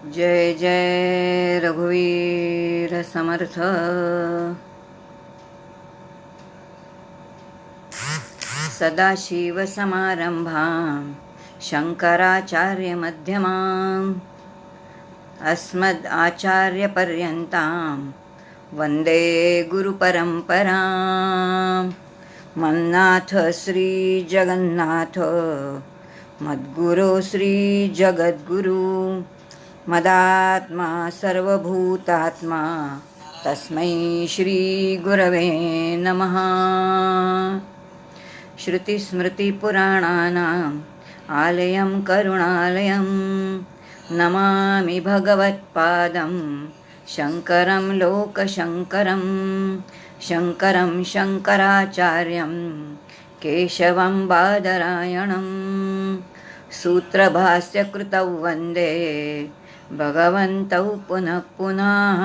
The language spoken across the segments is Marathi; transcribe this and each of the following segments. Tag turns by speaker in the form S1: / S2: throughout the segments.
S1: जय जय रघुवीर समर्थ। सदाशिव समारंभां शंकराचार्य मध्यमाम् अस्मद् आचार्य पर्यन्तां वंदे गुरुपरंपरां। मन्नाथ श्री जगन्नाथ मद्गुरो श्री जगद्गुरु मदात्मा सर्वभूतात्मा तस्मै श्री गुरवे नमः। श्रुतिस्मृतिपुराणानाम् आलयं करुणालयं नमामि भगवत्पादं शङ्करं लोकशङ्करं। शङ्करं शङ्कराचार्यं केशवं बादरायणं सूत्रभाष्यकृतौ वन्दे भगवन्तौ पुनः पुनः।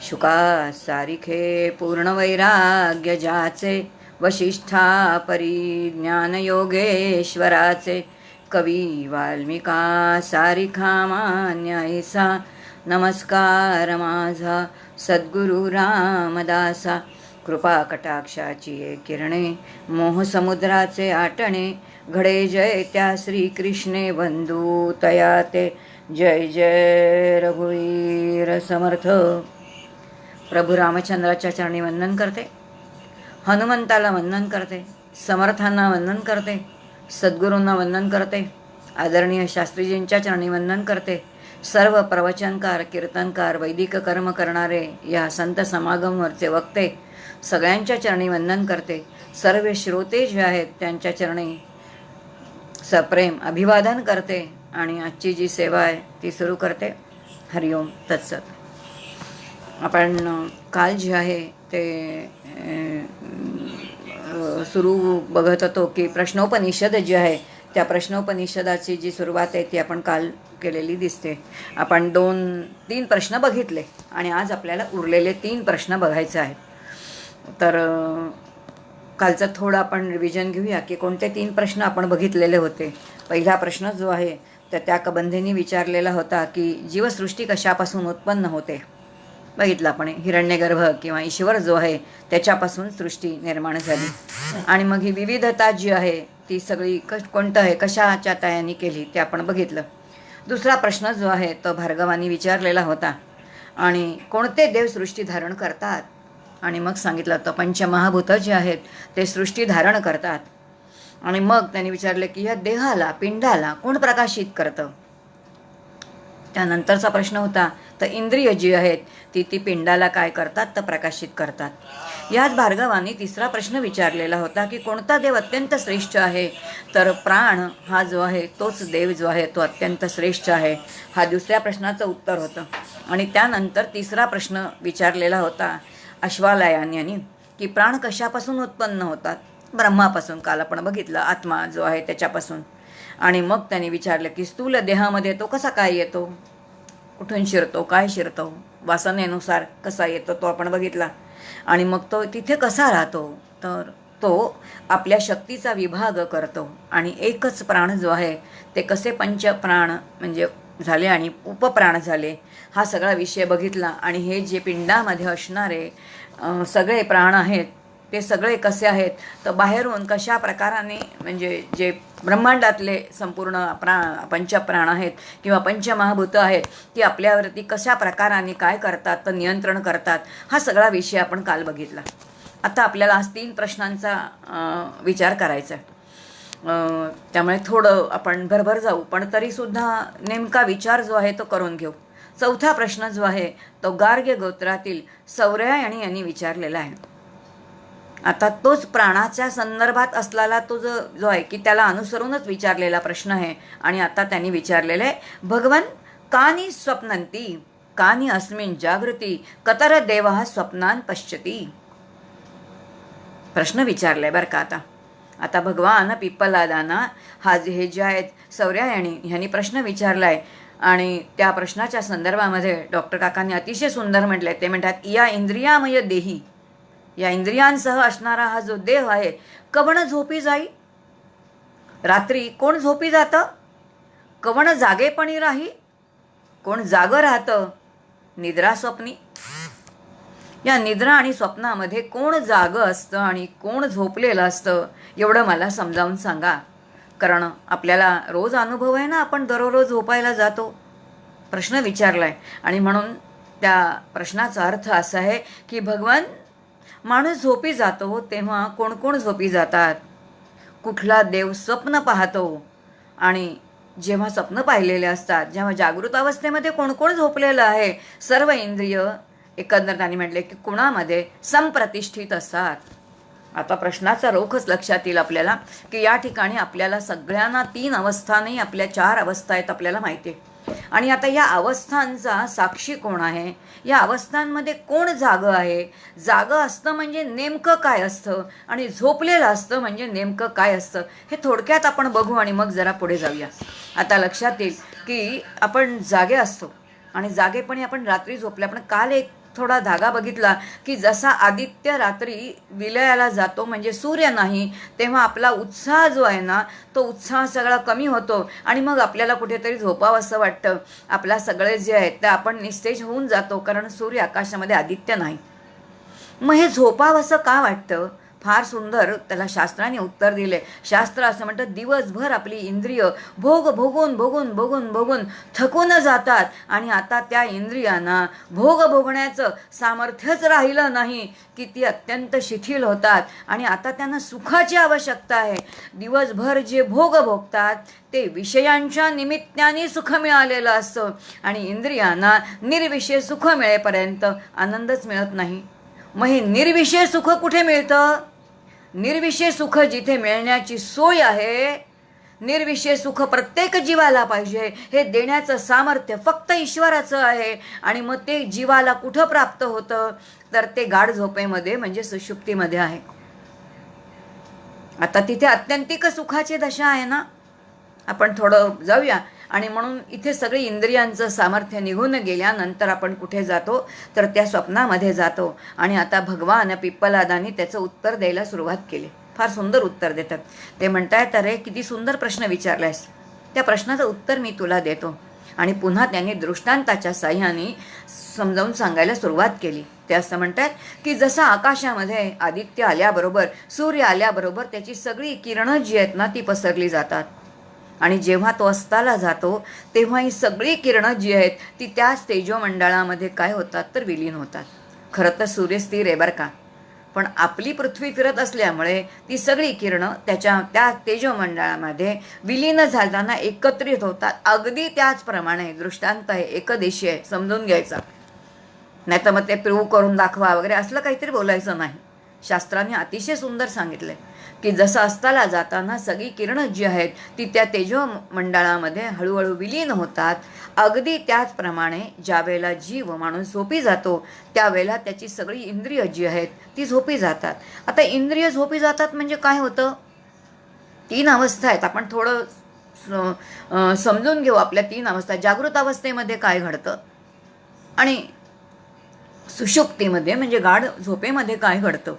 S1: शुकाः सारिखे पूर्णवैराग्यजाचे वसिष्ठा परिज्ञानयोगेश्वराचे कवी वाल्मिका सारिखा मान्य ऐसा नमस्कार माझा सद्गुरु रामदासा। कृपा कटाक्षाची किरणे मोहसमुद्राचे आटणे घडे जय त्या श्रीकृष्णे बंधू तया ते। जय जय रघुवीर समर्थ। प्रभू रामचंद्राच्या चरणी वंदन करते, हनुमंताला वंदन करते, समर्थांना वंदन करते, सद्गुरूंना वंदन करते, आदरणीय शास्त्रीजींच्या चरणी वंदन करते, सर्व प्रवचनकार कीर्तनकार वैदिक कर्म करणारे या संत समागमवरचे वक्ते सगळ्यांच्या चरणी वंदन करते। सर्व श्रोते जे आहेत त्यांच्या चरणी सप्रेम अभिवादन करते आणि आजची जी सेवा आहे ती सुरू करते। हरिओम तत्सत। आपण काल जे आहे ते सुरू बघत होतो की प्रश्नोपनिषद जे आहे त्या प्रश्नोपनिषदाची जी सुरुवात आहे ती आपण काल केलेली दिसते। आपण 2-3 प्रश्न बघितले आणि आज आपल्याला उरलेले 3 प्रश्न बघायचे आहेत। तर कालचं थोडं आपण रिव्हिजन घेऊया की कोणते 3 प्रश्न आपण बघितलेले होते। पहिला प्रश्न जो आहे तर त्या कबंधींनी विचारलेला होता की जीवसृष्टी कशापासून उत्पन्न होते। बघितलं आपण, हिरण्यगर्भ किंवा ईश्वर जो आहे त्याच्यापासून सृष्टी निर्माण झाली आणि मग ही विविधता जी आहे ती सगळी कोणतं आहे कशाच्या तयाने केली ते आपण बघितलं। दुसरा प्रश्न जो आहे तो भार्गवानी विचारलेला होता आणि कोणते देव सृष्टी धारण करतात आणि मग सांगितलं होतं पंचमहाभूत जे आहेत ते सृष्टी धारण करतात। आणि मग त्यांनी विचारले की या देहाला पिंडाला कोण प्रकाशित करतं। त्यानंतरचा प्रश्न होता तर इंद्रिय जी आहेत ती पिंडाला काय करतात तर प्रकाशित करतात। याच भार्गवानी तिसरा प्रश्न विचारलेला होता की कोणता देव अत्यंत श्रेष्ठ आहे। तर प्राण हा जो आहे तोच देव जो आहे तो अत्यंत श्रेष्ठ आहे, हा दुसऱ्या प्रश्नाचं उत्तर होतं। आणि त्यानंतर तिसरा प्रश्न विचारलेला होता अश्वालयान यांनी की प्राण कशापासून उत्पन्न होतात। ब्रह्मापासून, काल आपण बघितलं आत्मा जो आहे त्याच्यापासून। आणि मग त्यांनी विचारलं की स्थूल देहामध्ये तो कसा काय येतो, कुठून शिरतो, काय शिरतो, वासनेनुसार कसा येतो तो आपण बघितला। आणि मग तो तिथे कसा राहतो तर तो आपल्या शक्तीचा विभाग करतो आणि एकच प्राण जो आहे ते कसे पंचप्राण म्हणजे झाले आणि उपप्राण झाले हा सगळा विषय बघितला। आणि हे जे पिंडामध्ये असणारे सगळे प्राण आहेत ते सगळे कसे आहेत तर बाहेरून कशा प्रकाराने म्हणजे जे ब्रह्मांडातले संपूर्ण पंचप्राण आहेत किंवा पंचमहाभूत आहेत ती आपल्यावरती कशा प्रकाराने काय करतात तर नियंत्रण करतात, हा सगळा विषय आपण काल बघितला। आता आपल्याला आज 3 प्रश्नांचा विचार करायचा आहे, त्यामुळे थोडं आपण भरभर जाऊ पण तरीसुद्धा नेमका विचार जो आहे तो करून घेऊ। चौथा प्रश्न जो आहे तो गार्ग्य गोत्रातील सौर्यायणी यांनी विचारलेला आहे। आता तोच प्राणाच्या संदर्भात असलेला तो जो आहे की त्याला अनुसरूनच विचारलेला प्रश्न आहे। आणि आता त्यांनी विचारलेलं आहे भगवन कानी स्वप्नंती कानी अस्मिन् जागृती कतर देवः स्वप्नान पश्यती। प्रश्न विचारलाय बरं का। आता भगवान पिप्पलादाना हे जे आहेत सौर्यायणी ह्यांनी प्रश्न विचारलाय आणि त्या प्रश्नाच्या संदर्भामध्ये डॉक्टर काकांनी अतिशय सुंदर म्हटलंय। ते म्हणतात या इंद्रियामय देही, या इंद्रियांसह असणारा हा जो देह आहे कवण झोपी जाई। रात्री कोण झोपी जातं, कवण जागेपणी राही, कोण जाग राहतं निद्रा स्वप्नी. या निद्रा आणि स्वप्नामध्ये कोण जागं असतं आणि कोण झोपलेलं असतं एवढं मला समजावून सांगा. कारण आपल्याला रोज अनुभव आहे ना, आपण दररोज झोपायला जातो. प्रश्न विचारलाय आणि म्हणून त्या प्रश्नाचा अर्थ असा आहे की भगवान, माणूस झोपी जातो तेव्हा कोण कोण झोपी जातात, कुठला देव स्वप्न पाहतो, आणि जेव्हा स्वप्न पाहिलेले असतात, जेव्हा जागृत अवस्थेमध्ये कोण कोण झोपलेलं आहे, सर्व इंद्रिय एकंदर त्यांनी म्हटले की कोणामध्ये संप्रतिष्ठित असतात. आता प्रश्नाचा रोखच लक्षात येईल आपल्याला की या ठिकाणी आपल्याला सगळ्यांना 3 अवस्था नाही, आपल्या 4 अवस्था आहेत आपल्याला माहिती आहे. आणि आता या अवस्थांचा साक्षी कोण आहे, या अवस्थांमध्ये कोण जागं आहे, जागं असतं म्हणजे नेमकं काय असतं आणि झोपलेलं असतं म्हणजे नेमकं काय असतं, हे थोडक्यात आपण बघू आणि मग जरा पुढे जाऊया. आता लक्षात येईल की आपण जागे असतो आणि जागेपणी आपण रात्री झोपले. आपण काल एक थोडा धागा बघितला की जसा आदित्य रात्री विलयाला जातो म्हणजे सूर्य नाही, तेव्हा आपला उत्साह जो आहे ना, तो उत्साह सगळा कमी होतो आणि मग आपल्याला कुठेतरी झोपावं असं वाटतं. आपला सगळे जे आहेत ते आपण निस्तेज होऊन जातो, कारण सूर्य आकाशामध्ये आदित्य नाही. मग हे झोपावं असं का वाटतं? फार सुंदर त्याला शास्त्राने उत्तर दिले. शास्त्र असं म्हणतं, दिवसभर आपली इंद्रिय भोग भोगून भोगून भोगून भोगून थकून जातात आणि आता त्या इंद्रियांना भोग भोगण्याचं सामर्थ्यच राहिलं नाही की ती अत्यंत शिथिल होतात आणि आता त्यांना सुखाची आवश्यकता आहे. दिवसभर जे भोग भोगतात ते विषयांच्या निमित्ताने सुख मिळालेलं असतं आणि इंद्रियांना निर्विषय सुख मिळेपर्यंत आनंदच मिळत नाही. मग हे निर्विषय सुख कुठे मिळतं? निर्विषय सुख जिथे मिळण्याची सोय आहे, निर्विषय सुख प्रत्येक जीवाला पाहिजे, हे देण्याचं सामर्थ्य फक्त ईश्वराचं आहे. आणि मग ते जीवाला कुठं प्राप्त होतं? तर ते गाढ झोपेमध्ये म्हणजे सुषुप्तीमध्ये आहे. आता तिथे आत्यंतिक सुखाची दशा आहे ना. आपण थोडं जाऊया. आणि म्हणून इथे सगळी इंद्रियांचं सामर्थ्य निघून गेल्यानंतर आपण कुठे जातो, तर त्या स्वप्नामध्ये जातो. आणि आता भगवान पिप्पलादानी त्याचं उत्तर द्यायला सुरुवात केली. फार सुंदर उत्तर देतात. ते म्हणतायत, अरे किती सुंदर प्रश्न विचारलायस, त्या प्रश्नाचं उत्तर मी तुला देतो. आणि पुन्हा त्यांनी दृष्टांताच्या साह्याने समजावून सांगायला सुरुवात केली. ते असं म्हणतात की जसं आकाशामध्ये आदित्य आल्याबरोबर, सूर्य आल्याबरोबर त्याची सगळी किरणं जी आहेत ना ती पसरली जातात, आणि जेव्हा तो अस्ताला जातो तेव्हा ही सगळी किरणं जी आहेत ती त्याच तेजोमंडळामध्ये काय होतात तर विलीन होतात. खरं तर सूर्य स्थिर आहे बरं का, पण आपली पृथ्वी फिरत असल्यामुळे ती सगळी किरणं त्या तेजोमंडळामध्ये विलीन झाताना एकत्रित होतात. अगदी त्याचप्रमाणे दृष्टांत आहे, एकदेशी आहे, समजून घ्यायचा. नाही तर मग ते प्रूव्ह करून दाखवा वगैरे असलं काहीतरी बोलायचं नाही. शास्त्राने अतिशय सुंदर सांगितलंय की जसं अस्ताला जाताना सगळी किरणं जी आहेत ती त्या तेजोमंडळामध्ये हळूहळू विलीन होतात, अगदी त्याचप्रमाणे ज्यावेळेला जीव माणूस झोपी जातो त्यावेळेला त्याची सगळी इंद्रिय जी आहेत ती झोपी जातात. आता इंद्रिय झोपी जातात म्हणजे काय होतं? 3 अवस्था आहेत. आपण थोडं समजून घेऊ आपल्या 3 अवस्था. जागृत अवस्थेमध्ये काय घडतं आणि सुषुप्तीमध्ये म्हणजे गाढ झोपेमध्ये काय घडतं.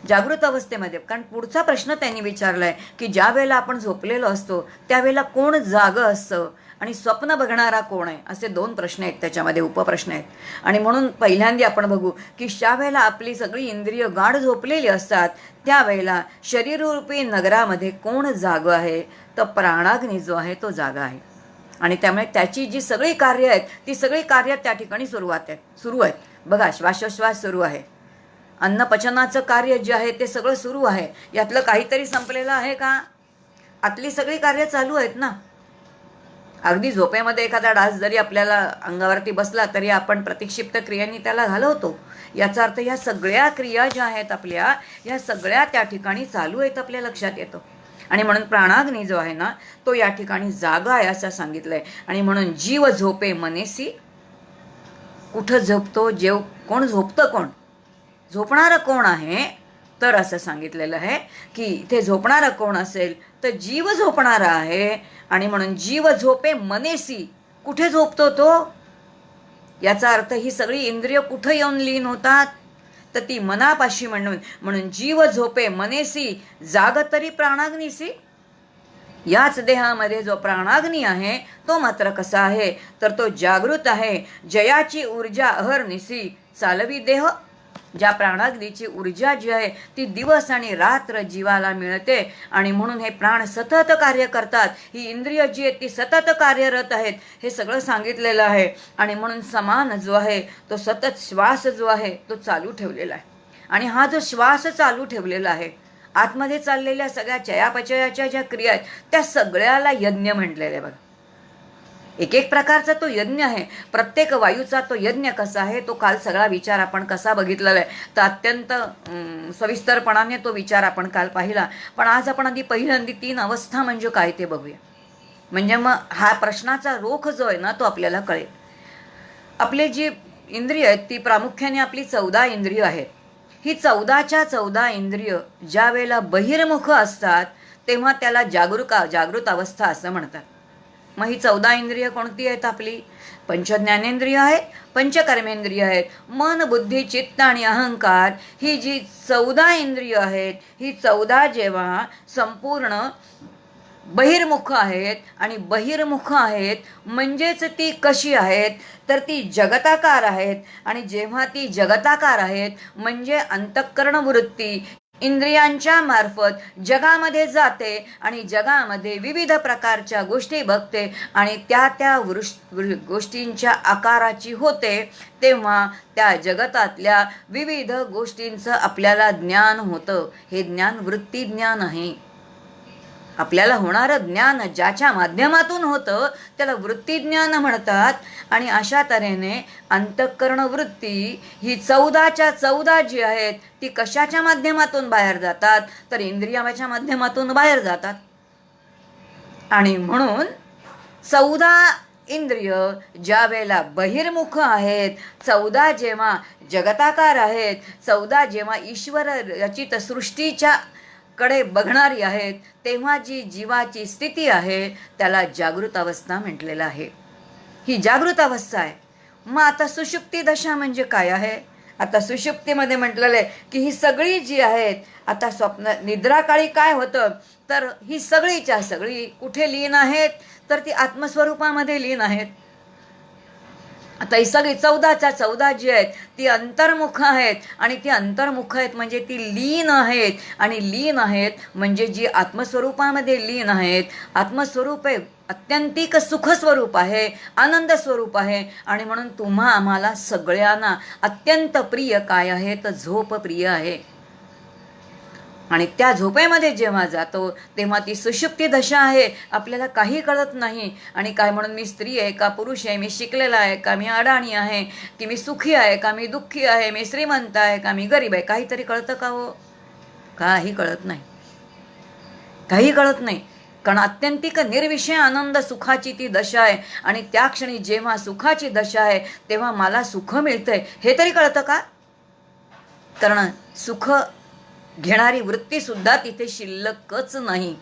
S1: जागृत अवस्थेमध्ये, कारण पुढचा प्रश्न त्यांनी विचारलाय की ज्या वेळेला आपण झोपलेलो असतो त्यावेळेला कोण जागं असतं आणि स्वप्न बघणारा कोण आहे, असे 2 प्रश्न आहेत, त्याच्यामध्ये उपप्रश्न आहेत. आणि म्हणून पहिल्यांदा आपण बघू की ज्या वेळेला आपली सगळी इंद्रिय गाढ झोपलेली असतात त्यावेळेला शरीररूपी नगरामध्ये कोण जागं आहे, तर प्राणाग्नी जो आहे तो जागा आहे. आणि त्यामुळे त्याची जी सगळी कार्य आहेत ती सगळी कार्य त्या ठिकाणी सुरू आहेत. बघा, श्वासोश्वास सुरू आहे, अन्नपचनाचं कार्य जे आहे ते सगळं सुरू आहे. यातलं काहीतरी संपलेलं आहे का? आतली सगळी कार्य चालू आहेत ना. अगदी झोपेमध्ये एखादा डास जरी आपल्याला अंगावरती बसला तरी आपण प्रतिक्षिप्त क्रियांनी त्याला घालवतो. याचा अर्थ या सगळ्या क्रिया ज्या आहेत आपल्या, या सगळ्या त्या ठिकाणी चालू आहेत, आपल्या लक्षात येतो. आणि म्हणून प्राणाग्नी जो आहे ना तो या ठिकाणी जागा आहे असं सांगितलंय. आणि म्हणून जीव झोपे मनेसी, कुठं झोपतो, कोण झोपतं, कोण झोपणारं कोण आहे, तर असं सांगितलेलं आहे की इथे झोपणारं कोण असेल तर जीव झोपणारा आहे. आणि म्हणून जीव झोपे मनेसी, कुठे झोपतो तो? याचा अर्थ ही सगळी इंद्रिय कुठं येऊन लीन होतात, तर ती मनापाशी. म्हणून जीव झोपे मनेसी, जाग तरी प्राणाग्नीसी. याच देहामध्ये जो प्राणाग्नी आहे तो मात्र कसा आहे, तर तो जागृत आहे. जयाची ऊर्जा अहर्निशी चालवी देह. ज्या प्राणाग्नीची ऊर्जा जी आहे ती दिवस आणि रात्र जीवाला मिळते आणि म्हणून हे प्राण सतत कार्य करतात. ही इंद्रिय जी आहेत ती सतत कार्यरत आहेत, हे सगळं सांगितलेलं आहे. आणि म्हणून समान जो आहे तो सतत श्वास जो आहे तो चालू ठेवलेला आहे. आणि हा जो श्वास चालू ठेवलेला आहे, आतमध्ये चाललेल्या सगळ्या चयापचयाच्या ज्या क्रिया आहेत त्या सगळ्याला यज्ञ म्हटलेले आहे. बघा, एक एक प्रकारचा तो यज्ञ आहे. प्रत्येक वायूचा तो यज्ञ कसा आहे तो काल सगळा विचार आपण कसा बघितलेला आहे, तर अत्यंत सविस्तरपणाने तो विचार आपण काल पाहिला. पण आज आपण आधी पहिल्यांदी 3 अवस्था म्हणजे काय ते बघूया. म्हणजे मग हा प्रश्नाचा रोख जो आहे ना तो आपल्याला कळेल. आपली जी इंद्रिय आहेत ती प्रामुख्याने आपली 14 इंद्रिय आहेत. ही 14च्या 14 इंद्रिय ज्या वेळेला बहिर्मुख असतात तेव्हा त्याला जागृत अवस्था असं म्हणतात. मग ही 14 इंद्रिय कोणती आहेत आपली? पंचज्ञानेंद्रिय आहेत, पंचकर्मेंद्रिय आहेत, मन बुद्धी चित्त आणि अहंकार. ही जी 14 इंद्रिय आहेत ही 14 जेव्हा संपूर्ण बहिर्मुख आहेत आणि बहिर्मुख आहेत म्हणजेच ती कशी आहेत, तर ती जगताकार आहेत. आणि जेव्हा ती जगताकार आहेत म्हणजे अंतःकरण वृत्ती इंद्रियांच्या मार्फत जगामध्ये जाते आणि जगामध्ये विविध प्रकारच्या गोष्टी बघते आणि त्या गोष्टींच्या आकाराची होते. तेव्हा त्या जगतातल्या विविध गोष्टींचं आपल्याला ज्ञान होतं. हे ज्ञान वृत्ती ज्ञान आहे. आपल्याला होणारं ज्ञान ज्याच्या माध्यमातून होतं त्याला वृत्ती ज्ञान म्हणतात. आणि अशा तऱ्हेने अंतःकरण वृत्ती ही 14च्या 14 जी आहेत ती कशाच्या माध्यमातून बाहेर जातात, तर इंद्रियाच्या माध्यमातून बाहेर जातात. आणि म्हणून 14 इंद्रिय ज्या वेळेला बहिर्मुख आहेत, 14 जेव्हा जगताकार आहेत, 14 जेव्हा ईश्वर रचित सृष्टीच्या कडे बघणारी आहेत, तेव्हा जी जीवाची स्थिती आहे त्याला जागृत अवस्था म्हटलेलं आहे. ही जागृत अवस्था आहे. मग आता सुषुप्ती दशा म्हणजे काय आहे? आता सुषुप्तीमध्ये म्हटलेलं आहे की ही सगळी जी आहेत, आता स्वप्न निद्राकाळी काय होतं, तर ही सगळीच्या सगळी कुठे लीन आहेत, तर ती आत्मस्वरूपामध्ये लीन आहेत. आता ही सगळी 14च्या 14 जी आहेत ती अंतर्मुख आहेत. आणि ती अंतर्मुख आहेत म्हणजे ती लीन आहेत. आणि लीन आहेत म्हणजे जी आत्मस्वरूपामध्ये लीन आहेत. आत्मस्वरूप आहे अत्यंतिक सुखस्वरूप आहे, आनंद स्वरूप आहे. आणि म्हणून तुम्हा आम्हाला सगळ्यांना अत्यंत प्रिय काय आहे, तर झोप प्रिय आहे. आणि त्या झोपेमध्ये जेव्हा जातो तेव्हा ती सुषुप्ती दशा आहे. आपल्याला काही कळत नाही. आणि काय म्हणून मी स्त्री आहे का पुरुष आहे, मी शिकलेला आहे का मी अडाणी आहे, की मी सुखी आहे का मी दुःखी आहे, मी श्रीमंत आहे का मी गरीब आहे, काहीतरी कळतं का हो? काही कळत नाही. काही कळत नाही. कारण अत्यंतिक निर्विषय आनंद सुखाची ती दशा आहे. आणि त्या क्षणी जेव्हा सुखाची दशा आहे तेव्हा मला सुख मिळतंय हे तरी कळतं का? कारण सुख घेणारी वृत्ती सुद्धा तिथे शिल्लकच नाही.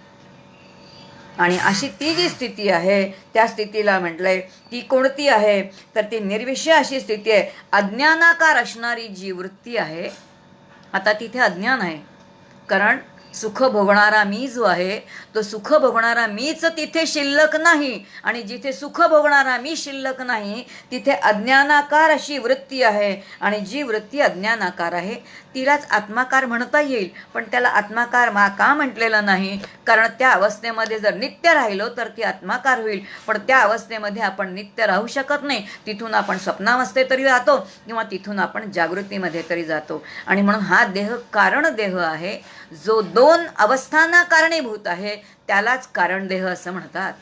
S1: आणि अशी ती जी स्थिती आहे त्या स्थितीला म्हटलंय ती कोणती आहे, तर ती निर्विषय अशी स्थिती आहे. अज्ञानाकार असणारी जी वृत्ती आहे, आता तिथे अज्ञान आहे. कारण सुख भोगणारा मी जो आहे तो सुख भोगणारा मीच तिथे शिल्लक नाही. आणि जिथे सुख भोगणारा मी शिल्लक नाही तिथे अज्ञानाकार अशी वृत्ती आहे. आणि जी वृत्ती अज्ञानाकार आहे तिलाच आत्माकार म्हणता येईल. पण त्याला आत्माकार का म्हटलेलं नाही, कारण त्या अवस्थेमध्ये जर नित्य राहिलो तर ती आत्माकार होईल. पण त्या अवस्थेमध्ये आपण नित्य राहू शकत नाही. तिथून आपण स्वप्नावस्थेत तरी जातो किंवा तिथून आपण जागृतीमध्ये तरी जातो. आणि म्हणून हा देह कारण देह आहे. जो 2 अवस्थांना कारणीभूत आहे त्यालाच कारण देह असं म्हणतात.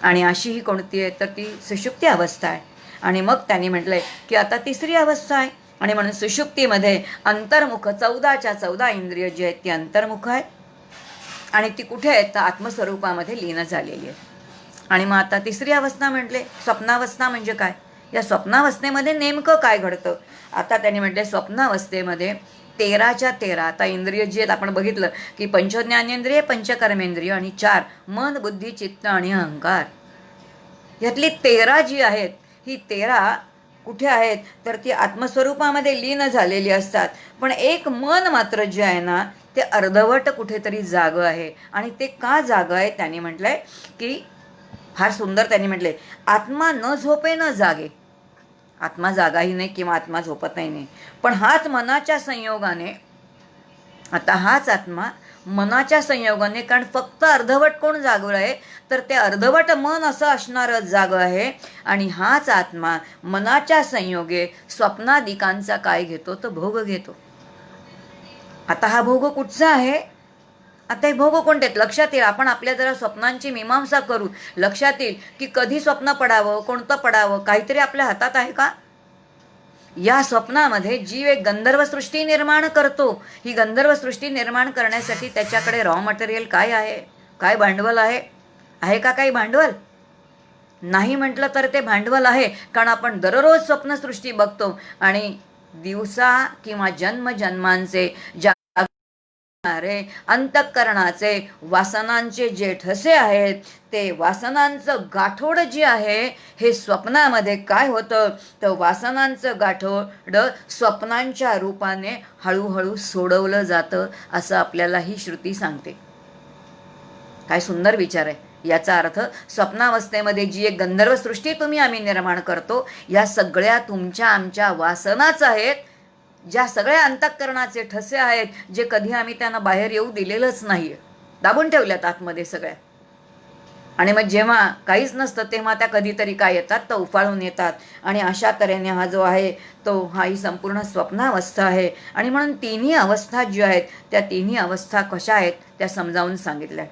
S1: आणि अशी ही कोणती आहे, तर ती सुषुप्ती अवस्था आहे. आणि मग त्यांनी म्हटलंय की आता 3री अवस्था आहे. आणि म्हणून सुषुप्तीमध्ये अंतर्मुख 14च्या 14 इंद्रिय जी आहेत ती अंतर्मुख आहेत. आणि ती कुठे आहेत, तर आत्मस्वरूपामध्ये लीन झालेली आहे. आणि मग आता 3री अवस्था म्हटले स्वप्नावस्था म्हणजे काय. या स्वप्नावस्थेमध्ये नेमकं काय घडतं. आता त्यांनी म्हटले स्वप्नावस्थेमध्ये 13च्या 13 आता इंद्रिय जी आहेत आपण बघितलं की पंचज्ञानेंद्रिय, पंचकर्मेंद्रिय आणि 4 मन बुद्धी चित्त आणि अहंकार. यातली 13 जी आहेत ही 13 कुठे आहेत, तर ती आत्मस्वरूपामध्ये लीन झालेली असतात. पण एक मन मात्र जे आहे ना ते अर्धवट कुठेतरी जागं आहे. आणि ते का जागं आहे त्यांनी म्हटलंय की फार सुंदर त्यांनी म्हटले, आत्मा न झोपे न जागे. आत्मा जागाही नाही किंवा आत्मा झोपतही नाही, पण हाच मनाच्या संयोगाने, आता हाच आत्मा मनाच्या संयोगाने, कारण फक्त अर्धवट कोण जागं आहे तर ते अर्धवट मन असं असणारं जागं आहे. आणि हाच आत्मा मनाच्या संयोगे स्वप्नादिकांचा काय घेतो तर भोग घेतो. आता हा भोग कुठचा आहे? आता हे भोग कोणते आहेत लक्षात येईल. आपण आपल्या जरा स्वप्नांची मीमांसा करू. लक्षात येईल की कधी स्वप्न पडावं, कोणतं पडावं, काहीतरी आपल्या हातात आहे का? या स्वप्नामध्ये जीव एक गंधर्व सृष्टी निर्माण करतो. ही गंधर्व सृष्टी निर्माण करण्यासाठी त्याच्याकडे रॉ मटेरियल काय आहे, काय भांडवल आहे? आहे का काही भांडवल? नाही म्हटलं तर ते भांडवल आहे, कारण आपण दररोज स्वप्नसृष्टी बघतो आणि दिवसा किंवा जन्मजन्मांचे ज्या अंतःकरणाचे वासनांचे जे ठसे आहेत, ते वासनांचं गाठोड जे आहे, हे स्वप्नामध्ये काय होतं तर वासनांचं गाठोड स्वप्नांच्या रूपाने हळूहळू सोडवलं जातं, असं आपल्याला ही श्रुती सांगते. काय सुंदर विचार आहे. याचा अर्थ स्वप्नावस्थेमध्ये जी एक गंधर्व सृष्टी आम्ही निर्माण करतो, या सगळ्या तुमच्या आमच्या वासनाच आहेत, ज्या सगळ्या अंतःकरणाचे ठसे आहेत, जे कधी आम्ही त्यांना बाहेर येऊ दिलेलंच नाही, दाबून ठेवल्यात आतमध्ये सगळ्या. आणि मग जेव्हा काहीच नसतं तेव्हा त्या कधीतरी काय येतात तर उफाळून येतात. आणि अशा तऱ्हेने हा जो आहे तो हा ही संपूर्ण स्वप्नावस्था आहे. आणि म्हणून तिन्ही अवस्था ज्या आहेत त्या तिन्ही अवस्था कशा आहेत त्या समजावून सांगितल्या.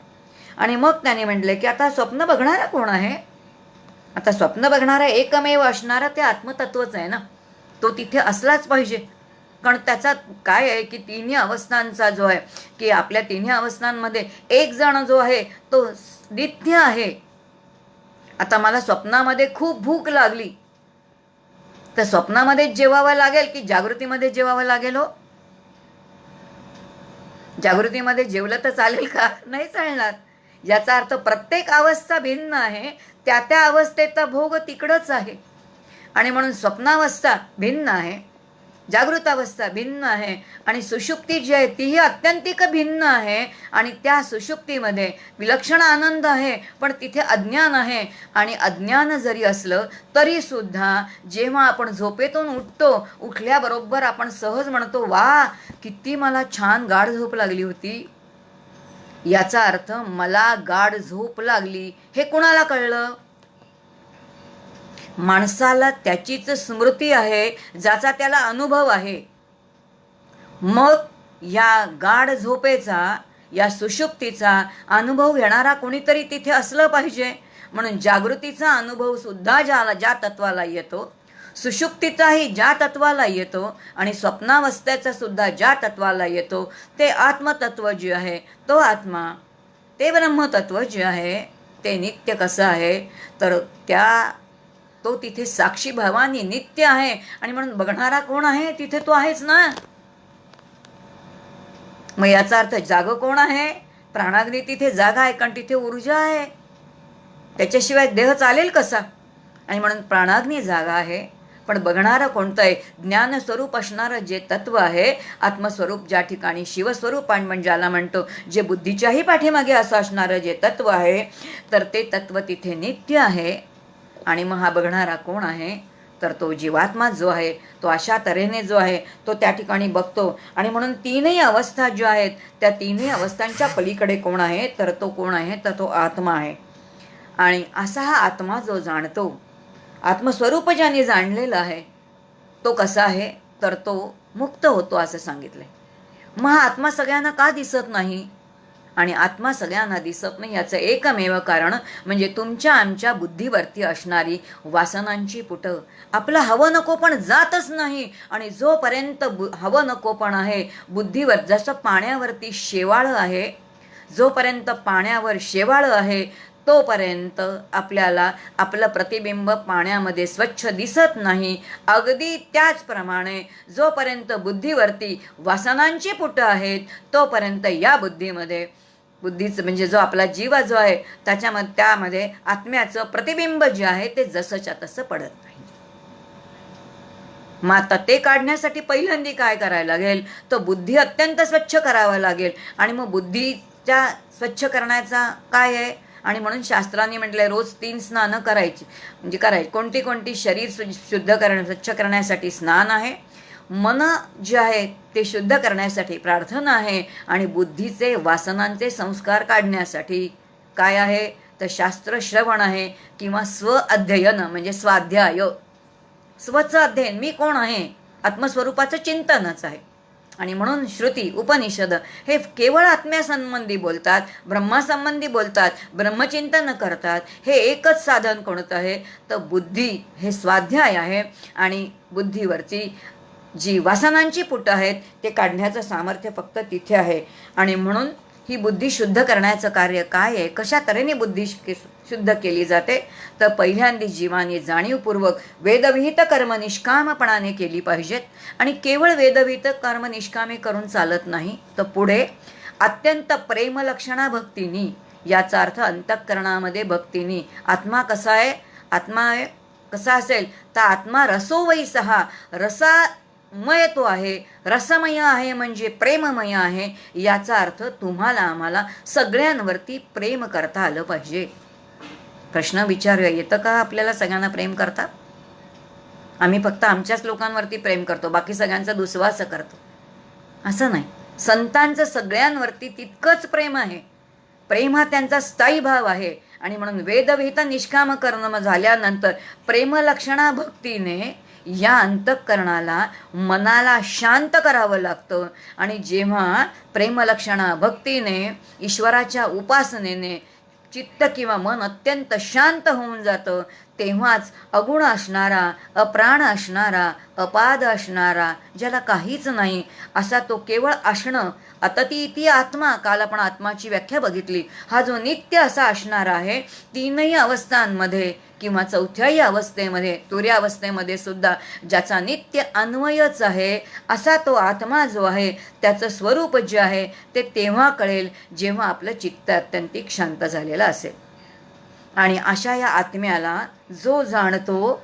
S1: आणि मग त्याने म्हटले की आता स्वप्न बघणारा कोण आहे? आता स्वप्न बघणारा एकमेव असणारा ते आत्मतत्वच आहे ना, तो तिथे असलाच पाहिजे. कारण त्याचा काय आहे की तिन्ही अवस्थांचा जो आहे की आपल्या तिन्ही अवस्थांमध्ये एक जण जो आहे तो नित्य आहे. आता मला स्वप्नामध्ये खूप भूक लागली तर स्वप्नामध्ये जेवावं लागेल की जागृतीमध्ये जेवावं लागेल? हो, जागृतीमध्ये जेवलं तर चालेल का? नाही चालणार. याचा अर्थ प्रत्येक अवस्था भिन्न आहे, त्या त्या अवस्थेचा भोग तिकडंच आहे. आणि म्हणून स्वप्नावस्था भिन्न आहे, जागृत अवस्था भिन्न आहे, आणि सुषुप्ती जी आहे तीही अत्यंतिक भिन्न आहे. आणि त्या सुषुप्तीमध्ये विलक्षण आनंद आहे, पण तिथे अज्ञान आहे. आणि अज्ञान जरी असलं तरी सुद्धा जेव्हा आपण झोपेतून उठतो, उठल्याबरोबर आपण सहज म्हणतो, वा किती मला छान गाढ झोप लागली होती. याचा अर्थ मला गाढ झोप लागली हे कुणाला कळलं? माणसाला त्याचीच स्मृती आहे, ज्याचा त्याला अनुभव आहे. मग या गाढ झोपेचा, या सुषुप्तीचा अनुभव घेणारा कोणीतरी तिथे असलं पाहिजे. म्हणून जागृतीचा अनुभव सुद्धा ज्या तत्वाला येतो, सुषुप्तीचाही ज्या तत्वाला येतो, आणि स्वप्नावस्थेचा सुद्धा ज्या तत्वाला येतो, ते आत्मतत्व जे आहे तो आत्मा, ते ब्रह्मतत्व जे आहे ते नित्य कसं आहे तर तो तिथे साक्षी भावानी नित्य आहे. आणि म्हणून बघणारा कोण आहे तिथे तो आहेच ना. मग याचा अर्थ जाग कोण आहे? प्राणाग्नी तिथे जागा आहे, कारण तिथे ऊर्जा आहे, त्याच्याशिवाय देह चालेल कसा? आणि म्हणून प्राणाग्नी जागा आहे. पण बघणारं कोणतं आहे? ज्ञानस्वरूप असणारं जे तत्व आहे, आत्मस्वरूप, ज्या ठिकाणी शिवस्वरूप आपण ज्याला म्हणतो, जे बुद्धीच्याही पाठीमागे असं असणारं जे तत्व आहे, तर ते तत्व तिथे नित्य आहे. आणि मग हा बघणारा कोण आहे तर तो जीवात्मा जो आहे तो अशा तऱ्हेने जो आहे तो त्या ठिकाणी बघतो. आणि म्हणून तीनही अवस्था ज्या आहेत त्या तीनही अवस्थांच्या पलीकडे कोण आहे तर तो कोण आहे तर तो आत्मा आहे. आणि असा हा आत्मा जो जाणतो, आत्मस्वरूप ज्याने जाणलेला आहे, तो कसा आहे तर तो मुक्त होतो असं सांगितलंय. मग हा आत्मा सगळ्यांना का दिसत नाही? आणि आत्मा सगळ्यांना दिसत नाही याचं एकमेव कारण म्हणजे तुमच्या आमच्या बुद्धीवरती असणारी वासनांची पुटं. आपलं हवं नको पण जातच नाही. आणि जोपर्यंत हवं नको पण आहे बुद्धीवर, जसं पाण्यावरती शेवाळं आहे, जोपर्यंत पाण्यावर शेवाळं आहे तोपर्यंत आपल्याला आपलं प्रतिबिंब पाण्यामध्ये स्वच्छ दिसत नाही. अगदी त्याचप्रमाणे जोपर्यंत बुद्धीवरती वासनांची पुटं आहेत तोपर्यंत या बुद्धीचं म्हणजे जो आपला जीव जो आहे त्यामध्ये आत्म्याचं प्रतिबिंब जे आहे ते जसंच्या तसं पडत नाही. मग आता ते काढण्यासाठी पहिल्यांदा काय करायला लागेल, तर बुद्धी अत्यंत स्वच्छ करावं लागेल. आणि मग बुद्धीच्या स्वच्छ करण्याचा काय आहे, आणि म्हणून शास्त्रांनी म्हटलंय रोज 3 स्नानं करायची. म्हणजे करायची कोणती कोणती, शरीर शुद्ध स्वच्छ करण्यासाठी स्नान आहे, मन जे आहे ते शुद्ध करण्यासाठी प्रार्थना आहे, आणि बुद्धीचे वासनांचे संस्कार काढण्यासाठी काय आहे, तर शास्त्र श्रवण आहे किंवा स्व अध्ययन म्हणजे स्वाध्याय. स्वचं अध्ययन, मी कोण आहे, आत्मस्वरूपाचं चिंतनच आहे. आणि म्हणून श्रुती उपनिषद हे केवळ आत्म्यासंबंधी बोलतात, ब्रह्मासंबंधी बोलतात, ब्रह्मचिंतन करतात. हे एकच साधन कोणतं आहे, तर बुद्धी हे स्वाध्याय आहे. आणि बुद्धीवरची जी वासनांची पुटं आहेत ते काढण्याचं सामर्थ्य फक्त तिथे आहे. आणि म्हणून ही बुद्धी शुद्ध करण्याचं कार्य काय आहे, कशा तऱ्हेने बुद्धी शुद्ध केली जाते, तर पहिल्यांदा जीवाने जाणीवपूर्वक वेदविहित कर्म निष्कामपणाने केली पाहिजेत. आणि केवळ वेदविहित कर्म निष्कामे करून चालत नाही, तर पुढे अत्यंत प्रेमलक्षणा भक्तीनी, याचा अर्थ अंतःकरणामध्ये भक्तीनी. आत्मा कसा आहे, आत्मा कसा असेल, तर आत्मा रसो वै सहा, रसामय तो आहे, रसमय आहे म्हणजे प्रेममय आहे. याचा अर्थ तुम्हाला आम्हाला सगळ्यांवरती प्रेम करता आलं पाहिजे. प्रश्न विचारूया, येतं का आपल्याला सगळ्यांना प्रेम करता? आम्ही फक्त आमच्याच लोकांवरती प्रेम करतो, बाकी सगळ्यांचा दुस्वास करतो, असं नाही. संतांचं सगळ्यांवरती तितकंच प्रेम आहे. प्रेम हा त्यांचा स्थायी भाव आहे. आणि म्हणून वेदविहित निष्काम कर्म झाल्यानंतर प्रेमलक्षणा भक्तीने या अंतःकरणाला, मनाला शांत करावं लागतं. आणि जेव्हा प्रेमलक्षणा भक्तीने, ईश्वराच्या उपासनेने चित्त किंवा मन अत्यंत शांत होऊन जातं, तेव्हाच अगुण असणारा, अप्राण असणारा, अपाद असणारा, ज्याला काहीच नाही असा तो केवळ असणं, अतती इति आत्मा, काल आपण आत्माची व्याख्या बघितली, हा जो नित्य असा असणारा आहे, 3ही अवस्थांमध्ये किंवा 4थ्याही अवस्थेमध्ये, तुर्यावस्थेमध्ये सुद्धा ज्याचा नित्य अन्वयच आहे, असा तो आत्मा जो आहे, त्याचं स्वरूप जे आहे ते तेव्हा कळेल जेव्हा आपलं चित्त अत्यंतिक शांत झालेलं असेल. आणि अशा या आत्म्याला जो जाणतो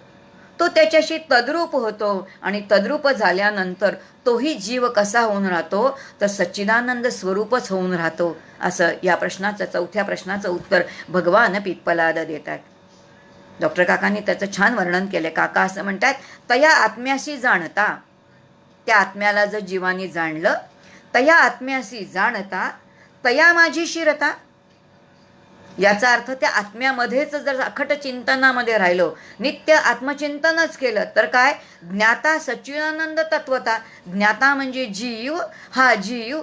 S1: तो त्याच्याशी तद्रूप होतो. आणि तद्रूप झाल्यानंतर तोही जीव कसा होऊन राहतो, तर सच्चिदानंद स्वरूपच होऊन राहतो. असं या प्रश्नाचं, 4थ्या प्रश्नाचं उत्तर भगवान पिप्पलाद देतात. डॉक्टर काकांनी त्याचं छान वर्णन केलं. काका असं म्हणतात, तया आत्म्याशी जाणता, त्या आत्म्याला जर जीवानी जाणलं, तया आत्म्याशी जाणता तया माझी शिरता. याचा अर्थ त्या आत्म्यामध्येच जर अखट चिंतनामध्ये राहिलो, नित्य आत्मचिंतनच केलं, तर काय, ज्ञाता सच्चिदानंद तत्वता. ज्ञाता म्हणजे जीव, हा जीव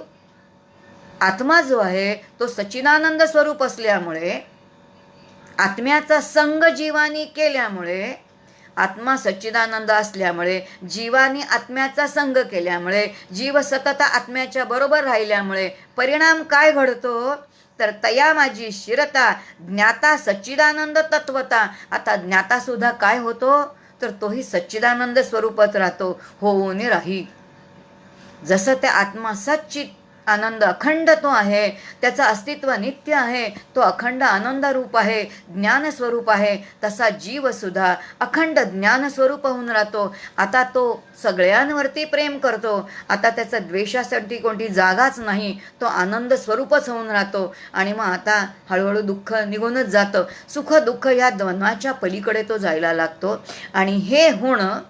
S1: आत्मा जो आहे तो सच्चिदानंद स्वरूप असल्यामुळे, आत्म्याचा संग जीवानी केल्यामुळे, आत्मा सच्चिदानंद असल्यामुळे, जीवानी आत्म्याचा संग केल्यामुळे, जीव सतत आत्म्याच्या बरोबर राहिल्यामुळे परिणाम काय घडतो, तर तया माझी शिरता, ज्ञाता सच्चिदानंद तत्वता. आता ज्ञाता सुद्धा काय होतो, तर तोही सच्चिदानंद स्वरूपच राहतो, होऊन राही. जसं त्या आत्मा सच्चित आनंद अखंड तो आहे, त्याचं अस्तित्व नित्य आहे, तो अखंड आनंद रूप आहे, ज्ञान स्वरूप आहे, तसा जीव सुद्धा अखंड ज्ञान स्वरूप होऊन राहतो. आता तो सगळ्यांवरती प्रेम करतो, आता त्याचा द्वेषासाठी कोणती जागाच नाही, तो आनंद स्वरूपच होऊन राहतो. आणि मग आता हळूहळू दुःख निघूनच जातं, सुख दुःख या द्वंद्वाच्या पलीकडे तो जायला लागतो. आणि हे होणं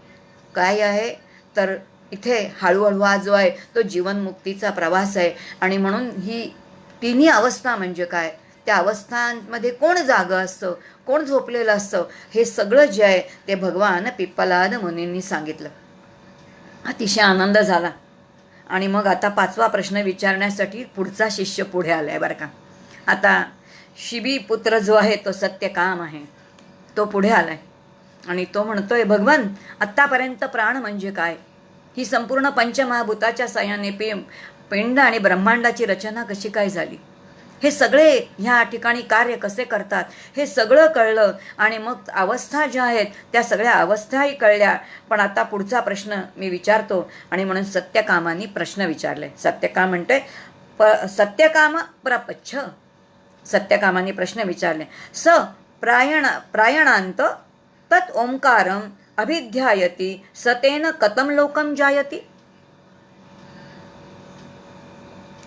S1: काय आहे, तर इथे हळूहळू हा जो आहे तो जीवनमुक्तीचा प्रवास आहे. आणि म्हणून ही 3ही अवस्था म्हणजे काय, त्या अवस्थांमध्ये कोण जागं असतं, कोण झोपलेलं असतं, हे सगळं जे आहे ते भगवान पिप्पलाद मुनींनी सांगितलं. अतिशय आनंद झाला. आणि मग आता 5वा प्रश्न विचारण्यासाठी पुढचा शिष्य पुढे आलाय बरं का. आता शिबी पुत्र जो आहे तो सत्यकाम आहे, तो पुढे आलाय. आणि तो म्हणतोय, भगवान आत्तापर्यंत प्राण म्हणजे काय, ही संपूर्ण पंचमहाभूताच्या साह्याने पिंड आणि ब्रह्मांडाची रचना कशी काय झाली, हे सगळे ह्या ठिकाणी कार्य कसे करतात, हे सगळं कळलं. आणि मग अवस्था ज्या आहेत त्या सगळ्या अवस्थाही कळल्या. पण आता पुढचा प्रश्न मी विचारतो. आणि म्हणून सत्यकामानी प्रश्न विचारले. सत्यकाम म्हणते सत्यकाम प्रपच्छ. सत्यकामानी प्रश्न विचारले. स प्रायणांत तत् ओंकारम अभिध्यायती सतेन कथम लोकम जायती.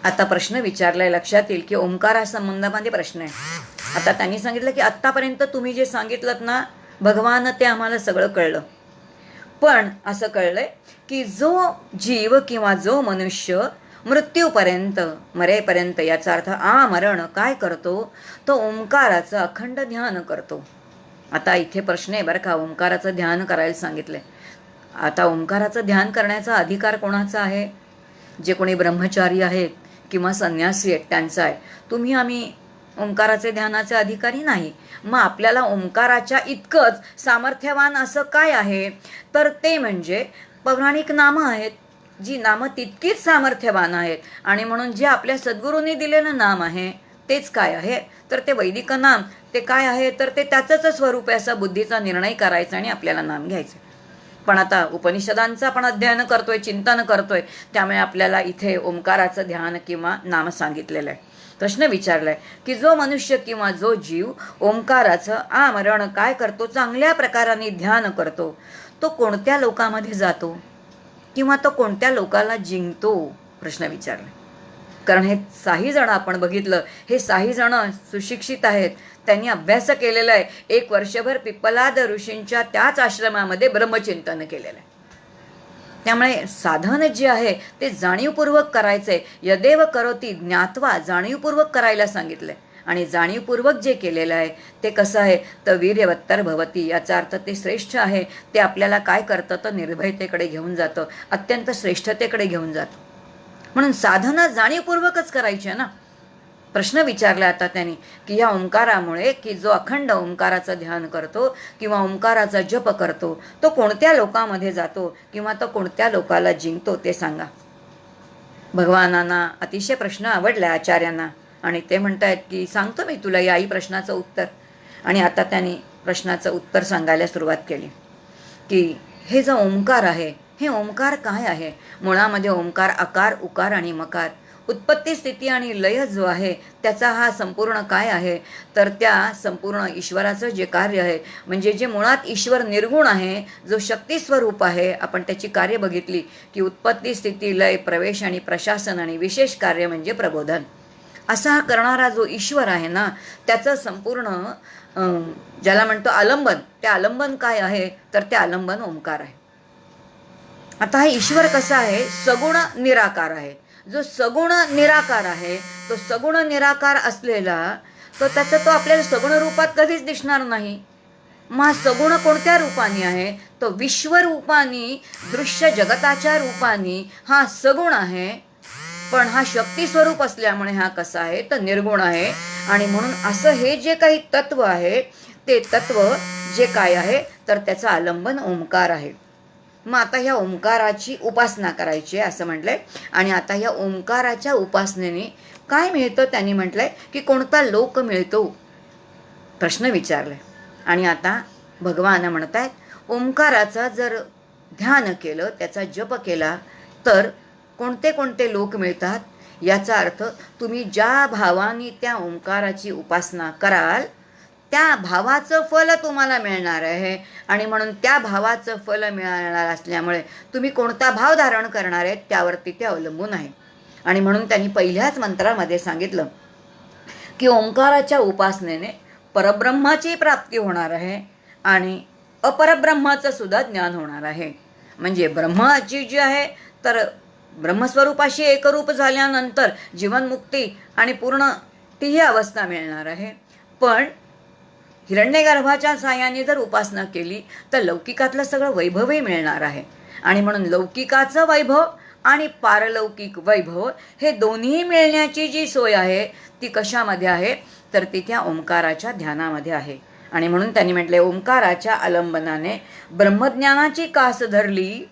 S1: आता प्रश्न विचारलाय, लक्षात येईल की ओंकारा संबंधामध्ये प्रश्न आहे. आता त्यांनी सांगितलं की आत्तापर्यंत तुम्ही जे सांगितलं ना भगवान, ते आम्हाला सगळं कळलं, पण असं कळलंय की जो जीव किंवा जो मनुष्य मृत्यूपर्यंत मरेपर्यंत, याचा अर्थ आमरण काय करतो, तो ओंकाराचं अखंड ध्यान करतो. आता इथे प्रश्न आहे बरं का, ओंकाराचं ध्यान करायला सांगितलंय. आता ओंकाराचं ध्यान करण्याचा अधिकार कोणाचा आहे? जे कोणी ब्रह्मचारी आहेत किंवा संन्यासी आहेत त्यांचा आहे. तुम्ही आम्ही ओंकाराचे ध्यानाचे अधिकारी नाही. मग आपल्याला ओंकाराच्या इतकंच सामर्थ्यवान असं काय आहे, तर ते म्हणजे पौराणिक नामं आहेत, जी नामं तितकीच सामर्थ्यवान आहेत. आणि म्हणून जे आपल्या सद्गुरूंनी दिलेलं नाम आहे तेच काय आहे, तर ते वैदिक नाम. ते काय आहे, तर ते त्याचंच स्वरूप आहे, असा बुद्धीचा निर्णय करायचा आणि आपल्याला नाम घ्यायचं. पण आता उपनिषदांचं आपण अध्ययन करतोय, चिंतन करतोय, त्यामुळे आपल्याला इथे ओंकाराचं ध्यान किंवा नाम सांगितलेलं आहे. प्रश्न विचारलाय की जो मनुष्य किंवा जो जीव ओंकाराचं आमरण काय करतो, चांगल्या प्रकाराने ध्यान करतो, तो कोणत्या लोकामध्ये जातो किंवा तो कोणत्या लोकाला जिंकतो, प्रश्न विचारला. कारण हे 6 जण आपण बघितलं, हे 6 जण सुशिक्षित आहेत, त्यांनी अभ्यास केलेला आहे. 1 वर्षभर पिप्पलाद ऋषींच्या त्याच आश्रमामध्ये ब्रह्मचिंतन केलेलं आहे. त्यामुळे साधन जे आहे ते जाणीवपूर्वक करायचंय. यदेव करोती ज्ञात्वा, जाणीवपूर्वक करायला सांगितलंय. आणि जाणीवपूर्वक जे केलेलं आहे ते कसं आहे, तर वीर्यवत्तर भवती, याचा अर्थ ते श्रेष्ठ आहे. ते आपल्याला काय करतं, तर निर्भयतेकडे घेऊन जातं, अत्यंत श्रेष्ठतेकडे घेऊन जातं. म्हणून साधना जाणीवपूर्वकच करायची आहे ना. प्रश्न विचारला आता त्यांनी की या ओंकारामुळे, की जो अखंड ओंकाराचं ध्यान करतो किंवा ओंकाराचा जप करतो, तो कोणत्या लोकामध्ये जातो किंवा तो कोणत्या लोकाला जिंकतो, ते सांगा. भगवानांना अतिशय प्रश्न आवडला, आचार्यांना, आणि ते म्हणतायत की सांगतो मी तुला याही प्रश्नाचं उत्तर. आणि आता त्यांनी प्रश्नाचं उत्तर सांगायला सुरुवात केली की हे जो ओंकार आहे, हे ओंकार काय आहे. मुळामध्ये ओंकार आकार, उकार आणि मकार, उत्पत्ती, स्थिती आणि लय जो आहे त्याचा हा संपूर्ण काय आहे, तर त्या संपूर्ण ईश्वराचं जे कार्य आहे, म्हणजे जे मुळात ईश्वर निर्गुण आहे, जो शक्ती स्वरूप आहे. आपण त्याची कार्य बघितली की उत्पत्ती, स्थिती, लय, प्रवेश आणि प्रशासन, आणि विशेष कार्य म्हणजे प्रबोधन. असा करणारा जो ईश्वर आहे ना, त्याचं संपूर्ण ज्याला म्हणतो आलंबन, ते आलंबन काय आहे, तर ते आलंबन ओंकार आहे. आता हा ईश्वर कसा आहे, सगुण निराकार आहे. जो सगुण निराकार आहे, तो सगुण निराकार असलेला, तो त्याचा तो आपल्याला सगुण रूपात कधीच दिसणार नाही. मग सगुण कोणत्या रूपाने आहे, तो विश्वरूपानी, दृश्य जगताच्या रूपानी हा सगुण आहे. पण हा शक्ती स्वरूप असल्यामुळे हा कसा आहे, तर निर्गुण आहे. आणि म्हणून असं हे जे काही तत्व आहे, ते तत्व जे काय आहे, तर त्याचं आलंबन ओंकार आहे. मग आता ह्या ओंकाराची उपासना करायची आहे असं म्हटलंय. आणि आता ह्या ओंकाराच्या उपासनेने काय मिळतं, त्यांनी म्हटलंय की कोणता लोक मिळतो, प्रश्न विचारलाय. आणि आता भगवान म्हणतायत ओंकाराचा जर ध्यान केलं, त्याचा जप केला, तर कोणते कोणते लोक मिळतात. याचा अर्थ तुम्ही ज्या भावाने त्या ओंकाराची उपासना कराल, त्या भावाचं फल तुम्हाला मिळणार आहे. आणि म्हणून त्या भावाचं फल मिळणार असल्यामुळे तुम्ही कोणता भाव धारण करणार आहेत त्यावरती ते अवलंबून आहे. आणि म्हणून त्यांनी पहिल्याच मंत्रामध्ये सांगितलं की ओंकाराच्या उपासनेने परब्रह्माची प्राप्ती होणार आहे आणि अपरब्रह्माचं सुद्धा ज्ञान होणार आहे. म्हणजे ब्रह्माची जी आहे, तर ब्रह्मस्वरूपाशी एकरूप झाल्यानंतर जीवनमुक्ती आणि पूर्ण तीही अवस्था मिळणार आहे. पण हिरण्यगर्भाच्या साह्याने जर उपासना केली तर लौकिकातलं सगळं वैभवही मिळणार आहे. आणि म्हणून लौकिकाचं वैभव आणि पारलौकिक वैभव हे दोन्ही मिळण्याची जी सोय आहे ती कशामध्ये आहे, तर ती त्या ओंकाराच्या ध्यानामध्ये आहे. आणि म्हणून त्यांनी म्हटले ओंकाराच्या आलंबनाने ब्रह्मज्ञानाची कास धरली.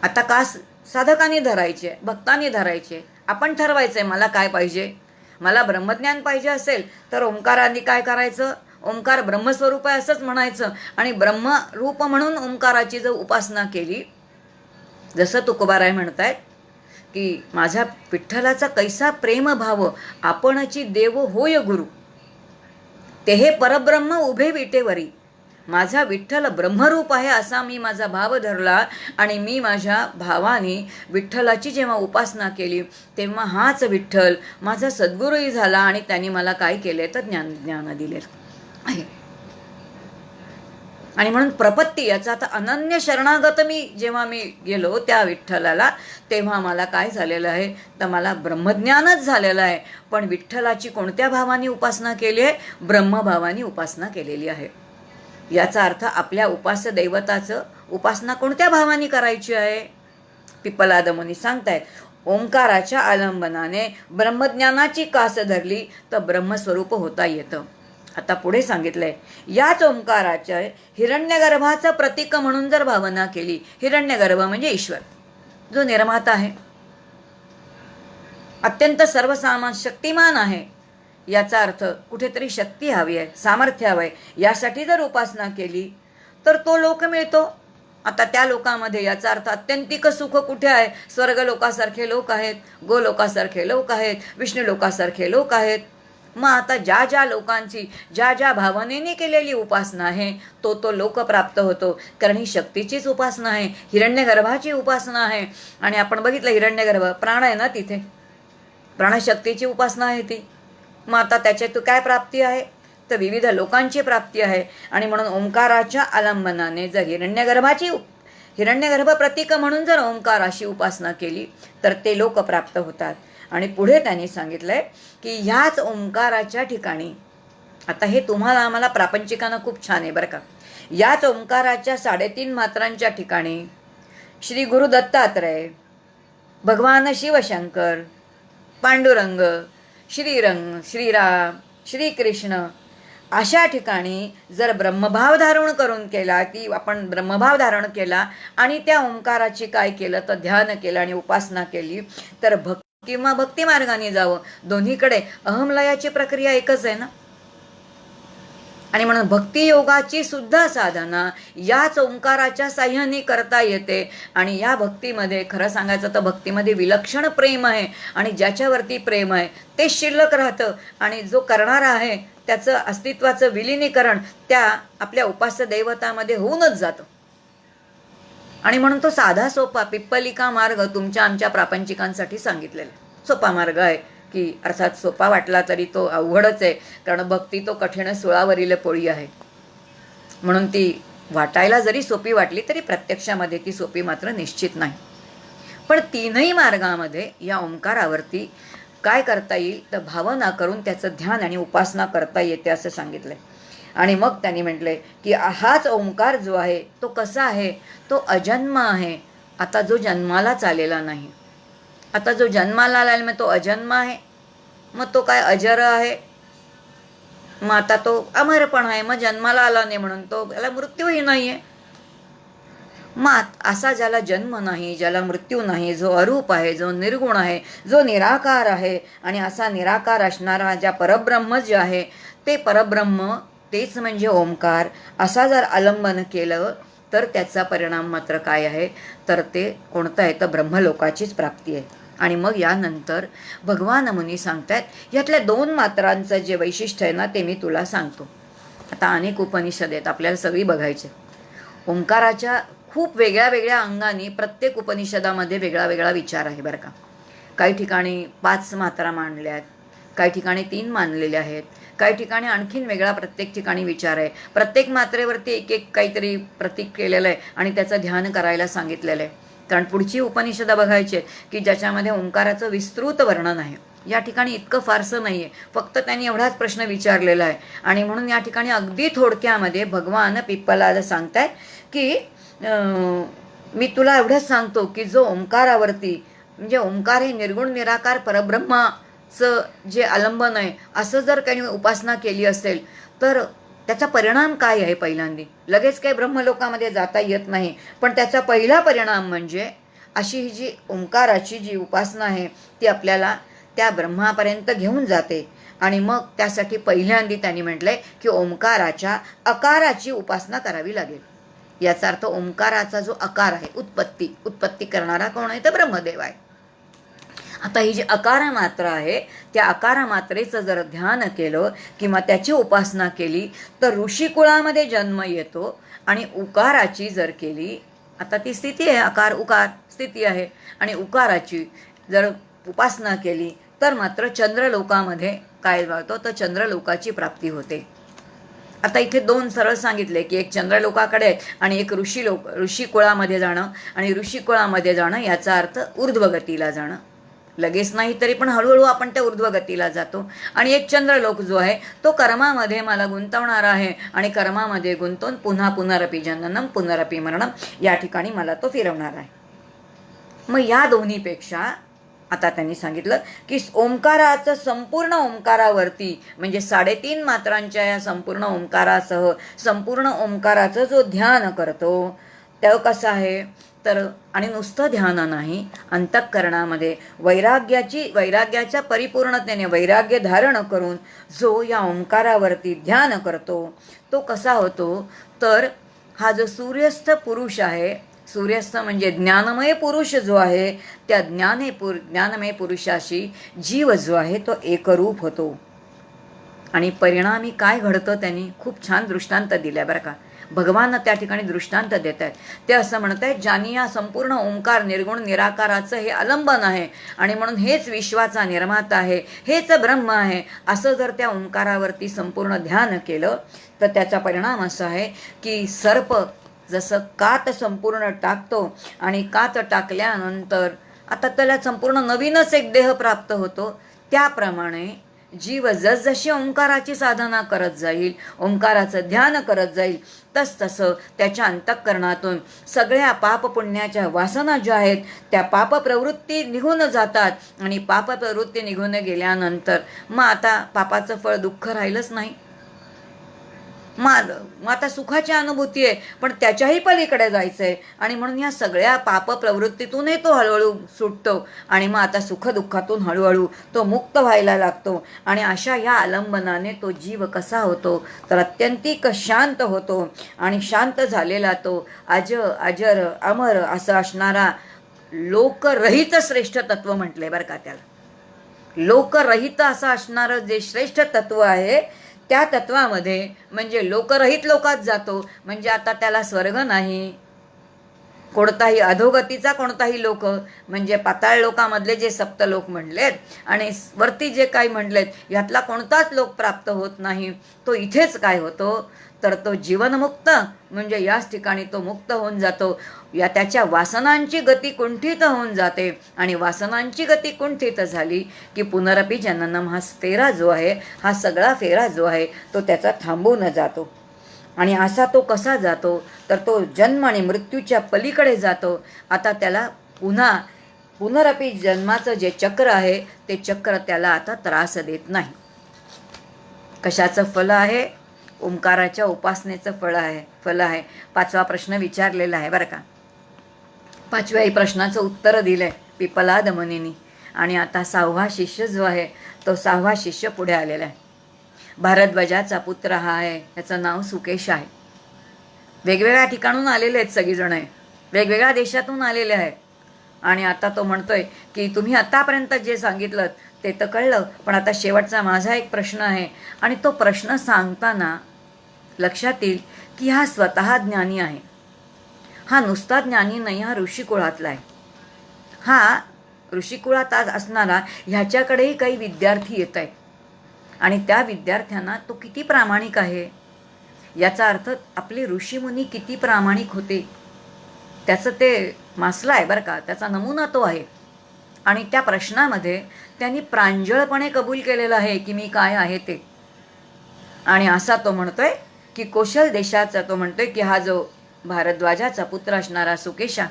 S1: आता कास साधकांनी धरायचे, भक्तांनी धरायचे. आपण ठरवायचंय मला काय पाहिजे. मला ब्रह्मज्ञान पाहिजे असेल तर ओंकाराने काय करायचं, ओंकार ब्रह्मस्वरूप आहे असंच म्हणायचं. आणि ब्रह्मरूप म्हणून ओंकाराची जर उपासना केली, जसं तुकोबाराय म्हणतायत की माझ्या विठ्ठलाचा कैसा प्रेमभाव, आपणची देव होय गुरु, ते हे परब्रह्म उभे विटेवरी. माझा विठ्ठल ब्रह्मरूप आहे असा मी माझा भाव धरला आणि मी माझ्या भावाने विठ्ठलाची जेव्हा उपासना केली तेव्हा हाच विठ्ठल माझा सद्गुरूही झाला आणि त्यांनी मला काय केले तर ज्ञान दिले आहे. आणि म्हणून प्रपत्ती याचा आता अनन्य शरणागत जेव्हा मी गेलो त्या विठ्ठलाला तेव्हा मला काय झालेलं आहे तर मला ब्रह्मज्ञानच झालेलं आहे. पण विठ्ठलाची कोणत्या भावाने उपासना केली आहे? ब्रह्मभावाने उपासना केलेली आहे. याचा अर्थ आपल्या उपास्य दैवताचं उपासना कोणत्या भावाने करायची आहे? पिप्पलाद मुनी सांगतायत, ओंकाराच्या आलंबनाने ब्रह्मज्ञानाची कास धरली तर ब्रह्मस्वरूप होता येतं. आता पुढे सांगितलंय, याच ओंकाराच्या हिरण्यगर्भाचं प्रतीक म्हणून जर भावना केली, हिरण्यगर्भ म्हणजे ईश्वर जो निर्माता आहे, अत्यंत सर्वसामान शक्तिमान आहे, याचा अर्थ कुठेतरी शक्ती हवी आहे, सामर्थ्य हवं आहे, यासाठी जर उपासना केली तर तो लोक मिळतो. आता त्या लोकांमध्ये याचा अर्थ अत्यंतिक सुख कुठे आहे? स्वर्ग लोकासारखे लोक आहेत, गोलोकासारखे लोक आहेत, विष्णू लोकासारखे लोक आहेत. मग आता ज्या ज्या लोकांची ज्या ज्या भावनेने केलेली उपासना आहे तो लोक प्राप्त होतो. कारण ही शक्तीचीच उपासना आहे, हिरण्यगर्भाची उपासना आहे. आणि आपण बघितलं हिरण्यगर्भ प्राण आहे ना, तिथे प्राणशक्तीची उपासना आहे ती. मग आता त्याच्यात काय प्राप्ती आहे तर विविध लोकांची प्राप्ती आहे. आणि म्हणून ओंकाराच्या आलंबनाने जर हिरण्यगर्भ प्रतीक म्हणून जर ओंकाराची उपासना केली तर ते लोक प्राप्त होतात. आणि पुढे त्यांनी सांगितलंय की ह्याच ओंकाराच्या ठिकाणी, आता हे तुम्हाला आम्हाला प्रापंचिकांना खूप छान आहे बरं का, याच ओंकाराच्या 3.5 मात्रांच्या ठिकाणी श्री गुरु दत्तात्रय, भगवान शिवशंकर, पांडुरंग, श्रीराम, श्रीकृष्ण अशा ठिकाणी जर ब्रह्मभाव धारण करून केला, की आपण ब्रह्मभाव धारण केला आणि त्या ओंकाराची काय केलं तर ध्यान केलं आणि उपासना केली तर किंवा भक्ती मार्गाने जावं. दोन्हीकडे अहमलयाची प्रक्रिया एकच आहे ना. आणि म्हणून भक्ती योगाची सुद्धा साधना याच ओंकाराच्या साह्याने करता येते. आणि या भक्तीमध्ये खरं सांगायचं तर भक्तीमध्ये विलक्षण प्रेम आहे. आणि ज्याच्यावरती प्रेम आहे ते शिल्लक राहतं. आणि जो करणारा आहे त्याचं अस्तित्वाचं विलिनीकरण त्या आपल्या उपास्य दैवतामध्ये होऊनच जातं. आणि म्हणून तो साधा सोपा पिप्पलिका मार्ग तुमच्या आमच्या प्रापंचिकांसाठी सांगितलेला सोपा मार्ग आहे. की अर्थात सोपा वाटला तरी तो अवघडच आहे, कारण भक्ती तो कठीण सुळावरील पोळी आहे. म्हणून ती वाटायला जरी सोपी वाटली तरी प्रत्यक्षामध्ये ती सोपी मात्र निश्चित नाही. पण तीनही मार्गामध्ये या ओंकारावरती काय करता येईल तर भावना करून त्याचं ध्यान आणि उपासना करता येते असं सांगितलंय. आणि मग त्यांनी म्हटलंय की हाच ओंकार जो आहे तो कसा आहे, तो अजन्म आहे. आता जो जन्मालाच आलेला नाही, आता जो जन्माला आला मग तो अजन्म आहे, मग तो काय अजर आहे, मग आता तो अमर पण आहे. मग जन्माला आला नाही म्हणून तो त्याला मृत्यूही नाही आहे. मग असा ज्याला जन्म नाही, ज्याला मृत्यू नाही, जो अरूप आहे, जो निर्गुण आहे, जो निराकार आहे, आणि असा निराकार असणारा ज्या परब्रह्म जे आहे ते परब्रह्म तेच म्हणजे ओंकार, असा जर आलंबन केलं तर त्याचा परिणाम मात्र काय आहे तर ते कोणतं आहे तर ब्रह्मलोकाचीच प्राप्ती आहे. आणि मग यानंतर भगवान मुनी सांगतायत यातल्या 2 मात्रांचं जे वैशिष्ट्य आहे ना ते मी तुला सांगतो. आता अनेक उपनिषद आहेत, आपल्याला सगळी बघायचे. ओंकाराच्या खूप वेगळ्या वेगळ्या अंगाने प्रत्येक उपनिषदामध्ये वेगळा वेगळा विचार आहे बरं का. काही ठिकाणी 5 मात्रा मांडल्या आहेत, काही ठिकाणी 3 मानलेल्या आहेत, काही ठिकाणी आणखीन वेगळा प्रत्येक ठिकाणी विचार आहे. प्रत्येक मात्रेवरती एक काहीतरी प्रतीक केलेलं आहे आणि त्याचं ध्यान करायला सांगितलेलं आहे. कारण पुढची उपनिषदं बघायची की ज्याच्यामध्ये ओंकाराचं विस्तृत वर्णन आहे. या ठिकाणी इतकं फारसं नाही आहे, फक्त त्यांनी एवढाच प्रश्न विचारलेला आहे. आणि म्हणून या ठिकाणी अगदी थोडक्यामध्ये भगवान पिप्पलाद सांगतायत की मी तुला एवढंच सांगतो की जो ओंकारावरती म्हणजे ओंकार हे निर्गुण निराकार परब्रह्माचं जे आलंबन आहे असं जर काही उपासना केली असेल तर त्याचा परिणाम काय आहे. पहिल्यांदा लगेच काही ब्रह्मलोकामध्ये जाता येत नाही, पण त्याचा पहिला परिणाम म्हणजे अशी ही जी ओंकाराची जी उपासना आहे ती आपल्याला त्या ब्रह्मापर्यंत घेऊन जाते. आणि मग त्यासाठी पहिल्यांदा त्यांनी म्हटलंय की ओंकाराच्या अकाराची उपासना करावी लागेल. याचा अर्थ ओंकाराचा जो आकार आहे उत्पत्ती करणारा कोण आहे तर ब्रह्मदेव आहे. आता ही जी अकार मात्रा आहे त्या अकार मात्रेचं जर ध्यान केलं किंवा त्याची उपासना केली तर ऋषिकुळामध्ये जन्म येतो. आणि उकाराची जर केली, आता ती स्थिती आहे, अकार उकार स्थिती आहे, आणि उकाराची जर उपासना केली तर मात्र चंद्रलोकामध्ये काय जातो, तर चंद्रलोकाची प्राप्ती होते. आता इथे दोन सरळ सांगितले की एक चंद्रलोकाकडे आणि एक ऋषिकुळामध्ये जाणं. आणि ऋषिकुळामध्ये जाणं याचा अर्थ ऊर्ध्वगतीला जाणं. लगेच नाही तरी पण हळूहळू आपण त्या ऊर्ध्वगतीला जातो. आणि एक चंद्रलोक जो आहे तो कर्मामध्ये मला गुंतवणार आहे आणि कर्मामध्ये गुंतवून पुन्हा पुनरपी जननम पुनरपी मरणम या ठिकाणी मला तो फिरवणार आहे. मग या दोन्हीपेक्षा आता त्यांनी सांगितलं की ओंकाराचं संपूर्ण ओंकारावरती म्हणजे 3.5 मात्रांच्या या संपूर्ण ओंकारासह संपूर्ण ओंकाराचं जो ध्यान करतो तो कसं आहे तर, आणि नुसतं ध्यान नाही, अंतःकरणामध्ये वैराग्याच्या परिपूर्णतेने वैराग्य धारण करून जो या ओंकारावरती ध्यान करतो तो कसा होतो तर हा जो सूर्यस्थ पुरुष आहे, सूर्यस्थ म्हणजे ज्ञानमय पुरुष जो आहे, त्या ज्ञानमय पुरुषाशी जीव जो आहे तो एकरूप होतो. आणि परिणामी काय घडतं त्यांनी खूप छान दृष्टांत दिल्या बरं का. भगवान त्या ठिकाणी दृष्टांत देत आहेत. ते असं म्हणत आहेत, ज्यांनी या संपूर्ण ओंकार निर्गुण निराकाराचं हे आलंबन आहे आणि म्हणून हेच विश्वाचा निर्माता आहे, हेच ब्रह्म आहे, असं जर त्या ओंकारावरती संपूर्ण ध्यान केलं तर त्याचा परिणाम असा आहे की सर्प जसं कात संपूर्ण टाकतो आणि कात टाकल्यानंतर आता त्याला संपूर्ण नवीनच एक देह प्राप्त होतो, त्याप्रमाणे जीव जसजशी ओंकाराची साधना करत जाईल, ओंकाराचं ध्यान करत जाईल, तसतसं त्याच्या अंतःकरणातून सगळ्या पाप पुण्याच्या वासना ज्या आहेत त्या पाप प्रवृत्ती निघून जातात. आणि पाप प्रवृत्ती निघून गेल्यानंतर मग आता पापाचं फळ दुःख राहिलंच नाही. मग आता सुखाची अनुभूती आहे, पण त्याच्याही पलीकडे जायचं आहे. आणि म्हणून या सगळ्या पाप प्रवृत्तीतूनही तो हळूहळू सुटतो आणि मग आता सुखदुःखातून हळूहळू तो मुक्त व्हायला लागतो. आणि अशा या आलंबनाने तो जीव कसा होतो तर अत्यंतिक शांत होतो. आणि शांत झालेला तो अजर अमर असं असणारा लोकरहित श्रेष्ठ तत्व म्हटले बरं का त्याला. लोकरहित असं असणारं जे श्रेष्ठ तत्व आहे त्या तत्वामध्ये म्हणजे लोकरहित लोकात जातो. म्हणजे आता त्याला स्वर्ग नाही, कोणताही अधोगतीचा कोणताही लोक म्हणजे पाताळ लोकामधले जे सप्तलोक म्हणलेत आणि वरती जे काही म्हणलेत यातला कोणताच लोक प्राप्त होत नाही. तो इथेच काय होतो तर तो जीवनमुक्त म्हणजे याच ठिकाणी तो मुक्त होऊन जातो. या त्याच्या वासनांची गती कुंठित होऊन जाते आणि वासनांची गती कुंठित झाली की पुनरपी जननम हा फेरा जो आहे, हा सगळा फेरा जो आहे तो त्याचा थांबून जातो. आणि असा तो कसा जातो तर तो जन्म आणि मृत्यूच्या पलीकडे जातो. आता त्याला पुनरपी जन्माचं जे चक्र आहे ते चक्र त्याला आता त्रास देत नाही. कशाचं फल आहे? ओंकाराच्या उपासनेचं फल आहे. 5वा प्रश्न विचारलेला आहे बरं का. 5व्याही प्रश्नाचं उत्तर दिलंय पिपलाद मुनींनी. आणि आता 6वा शिष्य जो आहे तो 6वा शिष्य पुढे आलेला आहे. भारद्वाजाचा पुत्र हा आहे, त्याचं नाव सुकेश आहे. वेगवेगळ्या ठिकाणून आलेले आहेत सगळीजण, आहे वेगवेगळ्या देशातून आलेले आहेत. आणि आता तो म्हणतोय की तुम्ही आतापर्यंत जे सांगितलं ते तर कळलं, पण आता शेवटचा माझा एक प्रश्न आहे. आणि तो प्रश्न सांगताना लक्षात येईल की हा स्वतः ज्ञानी आहे, हा नुसता ज्ञानी नाही, हा ऋषिकुळातला आहे. हा ऋषिकुळात असणारा ह्याच्याकडेही काही विद्यार्थी येत आहेत आणि त्या विद्यार्थ्यांना तो किती प्रामाणिक आहे याचा अर्थ आपले ऋषीमुनी किती प्रामाणिक होते त्याचं ते मासलं आहे बरं का, त्याचा नमुना तो आहे. आणि त्या प्रश्नामध्ये त्यांनी प्रांजळपणे कबूल केलेलं आहे की मी काय आहे ते. आणि असा तो म्हणतोय की कौशल देशाचा तो म्हणतोय की हा जो भारद्वाजाचा पुत्र असणारा सुकेशा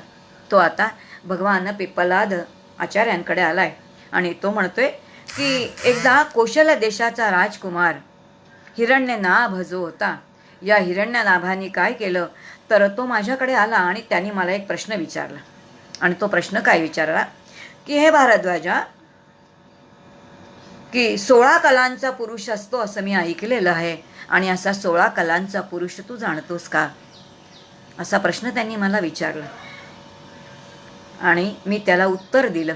S1: तो आता भगवान पिपलाद आचार्यांकडे आलाय. आणि तो म्हणतोय की एकदा कौशल देशाचा राजकुमार हिरण्यनाभ जो होता, या हिरण्यनाभाने काय केलं तर तो माझ्याकडे आला आणि त्यांनी मला एक प्रश्न विचारला. आणि तो प्रश्न काय विचारला की हे भारद्वाजा की 16 कलांचा पुरुष असतो असं मी ऐकलेलं आहे, आणि असा 16 कलांचा पुरुष तू जाणतोस का, असा प्रश्न त्यांनी मला विचारला. आणि मी त्याला उत्तर दिलं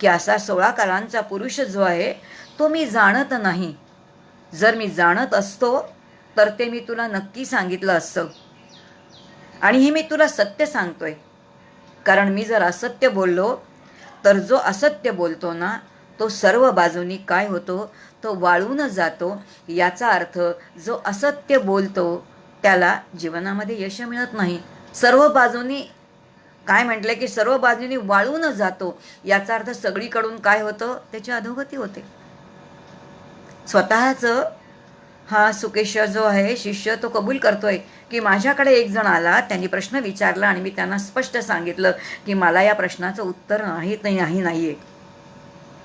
S1: की असा 16 कलांचा पुरुष जो आहे तो मी जाणत नाही. जर मी जाणत असतो तर ते मी तुला नक्की सांगितलं असतं. आणि हे मी तुला सत्य सांगतोय. कारण मी जर असत्य बोललो तर जो असत्य बोलतो ना तो सर्व बाजूनी काय होतो, तो वाळून जातो. याचा अर्थ जो असत्य बोलतो त्याला जीवनामध्ये यश मिळत नाही. सर्व बाजूनी काय म्हटलं की सर्व बाजूनी वाळून जातो. याचा अर्थ सगळीकडून काय होतं, त्याची अधोगती होते. स्वतःचं हा सुकेश जो आहे शिष्य तो कबूल करतोय की माझ्याकडे एक जण आला, त्यांनी प्रश्न विचारला आणि मी त्यांना स्पष्ट सांगितलं की मला या प्रश्नाचं उत्तर नाहीये.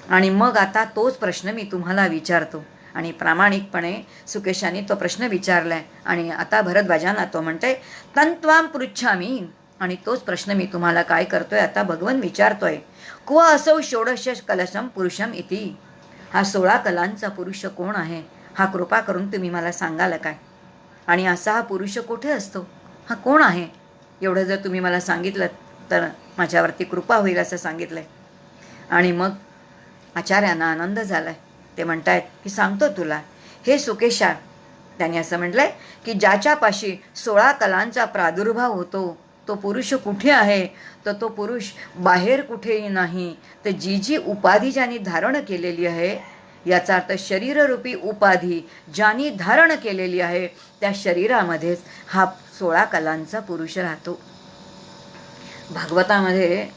S1: आणि मग आता तोच प्रश्न मी तुम्हाला विचारतो. आणि प्रामाणिकपणे सुकेशाने तो प्रश्न विचारलाय. आणि आता भरद्वाजांना तो म्हणतोय तन्त्वाम पृच्छामी. आणि तोच प्रश्न मी तुम्हाला काय करतोय, आता भगवान विचारतोय. क्व असौ षोडश कलशम पुरुषम इति. हा 16 कलांचा पुरुष कोण आहे, हा कृपा करून तुम्ही मला सांगाल काय. आणि असा हा पुरुष कुठे असतो, हा कोण आहे, एवढं जर तुम्ही मला सांगितलं तर माझ्यावरती कृपा होईल असं सांगितलंय. आणि मग आचार्यांना आनंद झालाय. ते म्हणतायत की सांगतो तुला हे सुकेशा. त्यांनी असं म्हटलंय की ज्याच्यापाशी 16 कलांचा प्रादुर्भाव होतो तो पुरुष कुठे आहे, तर तो पुरुष बाहेर कुठेही नाही. तर जी जी उपाधी ज्यांनी धारण केलेली आहे, याचा अर्थ शरीररूपी उपाधी ज्यांनी धारण केलेली आहे त्या शरीरामध्येच हा 16 कलांचा पुरुष राहतो. भागवतामध्ये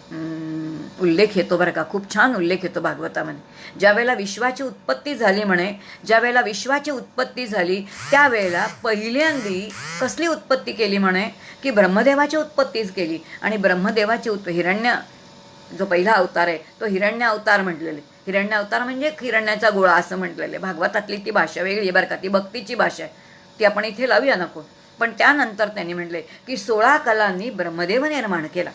S1: उल्लेख येतो बरं का, खूप छान उल्लेख येतो भागवतामध्ये. ज्यावेळेला विश्वाची उत्पत्ती झाली म्हणे, ज्यावेळेला विश्वाची उत्पत्ती झाली त्यावेळेला पहिल्यांदी कसली उत्पत्ती केली म्हणे, की ब्रह्मदेवाची उत्पत्तीच केली. आणि ब्रह्मदेवाची हिरण्य जो पहिला अवतार आहे तो हिरण्य अवतार म्हटलेले. हिरण्य अवतार म्हणजे हिरण्याचा गोळा असं म्हटलेले. भागवतातली ती भाषा वेगळी आहे बरं का, ती भक्तीची भाषा आहे, ती आपण इथे लावूया नको. पण त्यानंतर त्यांनी म्हटले की 16 कलांनी ब्रह्मदेव निर्माण केला.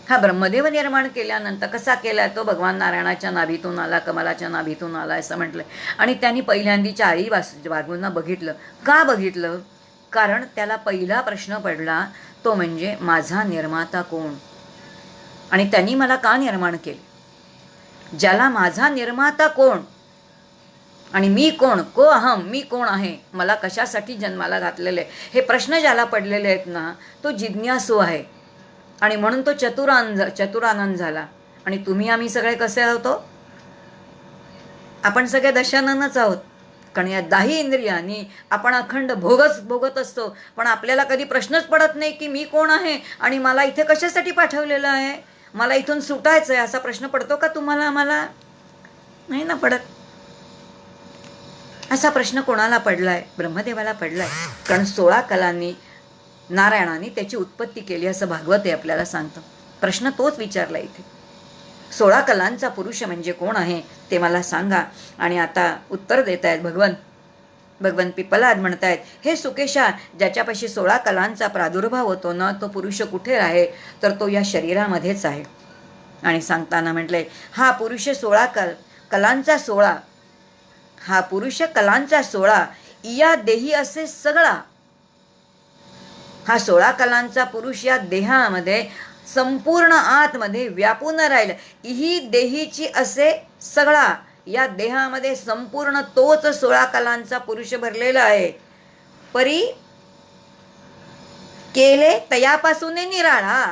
S1: हा ब्रह्मदेव निर्माण केल्यानंतर कसा केला, तो भगवान नारायणाच्या नाभीतून आला, कमलाच्या नाभीतून आला असं म्हटलंय. आणि त्यांनी पहिल्यांदी 4 बाजूंना बघितलं. का बघितलं, कारण त्याला पहिला प्रश्न पडला तो म्हणजे माझा निर्माता कोण आणि त्यांनी मला का निर्माण केले. ज्याला माझा निर्माता कोण आणि मी कोण, को अहम, मी कोण आहे, मला कशासाठी जन्माला घातलेले, हे प्रश्न ज्याला पडलेले आहेत ना तो जिज्ञासू आहे. आणि म्हणून तो चतुरानंद झाला. आणि तुम्ही आम्ही सगळे कसे आहोत, आपण सगळे दशाननच आहोत. कारण या 10 इंद्रियांनी आपण अखंड भोगत असतो. पण आपल्याला कधी प्रश्नच पडत नाही की मी कोण आहे आणि मला इथे कशासाठी पाठवलेलं आहे, मला इथून सुटायचं आहे, असा प्रश्न पडतो का तुम्हाला, आम्हाला नाही ना पडत. असा प्रश्न कोणाला पडलाय, ब्रह्मदेवाला पडलाय. कारण 16 कलांनी नारायणाने त्याची उत्पत्ती केली असं भागवत आहे आपल्याला सांगतं. प्रश्न तोच विचारला इथे, 16 कलांचा पुरुष म्हणजे कोण आहे ते मला सांगा. आणि आता उत्तर देत आहेत भगवान पिपलाद म्हणतायत, हे सुकेशा, ज्याच्यापाशी 16 कलांचा प्रादुर्भाव होतो ना तो पुरुष कुठे आहे, तर तो या शरीरामध्येच आहे. आणि सांगताना म्हटलंय हा पुरुष 16 कलांचा 16, हा पुरुष कलांचा 16 या देही असे सगळा. हा 16 कलांचा पुरुष या देहामध्ये संपूर्ण आतमध्ये व्यापून राहिला. ही देहीची असे सगळा, या देहामध्ये संपूर्ण तोच 16 कलांचा पुरुष भरलेला आहे. परी केले तयापासून निराळा.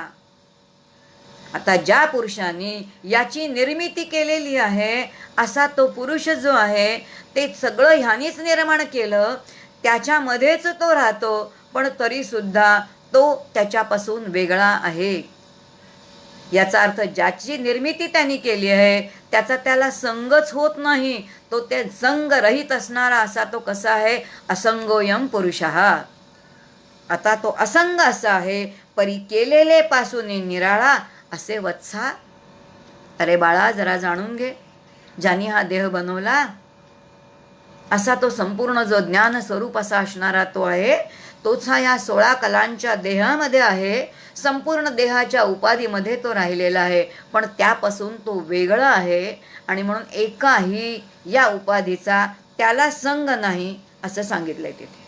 S1: आता ज्या पुरुषांनी याची निर्मिती केलेली आहे असा तो पुरुष जो आहे ते सगळं ह्यानीच निर्माण केलं, त्याच्यामध्येच तो राहतो. पण तरी सुद्धा तो त्याच्यापासून वेगळा आहे. याचा अर्थ ज्याची निर्मिती त्यांनी केली आहे त्याचा त्याला संगच होत नाही, तो ते संग रहित असणारा असा तो कसा आहे, असंगोयम पुरुषः. आता तो असंग असा आहे, परी केलेले पासून निराळा असे वत्सा. अरे बाळा, जरा जाणून घे, ज्याने हा देह बनवला असा तो संपूर्ण जो ज्ञान स्वरूप असा असणारा तो आहे, तोच हा या 16 कलांच्या देहामध्ये आहे. संपूर्ण देहाच्या उपाधीमध्ये तो राहिलेला आहे, पण त्यापासून तो वेगळा आहे. आणि म्हणून एकाही या उपाधीचा त्याला संग नाही असं सांगितलंय तिथे.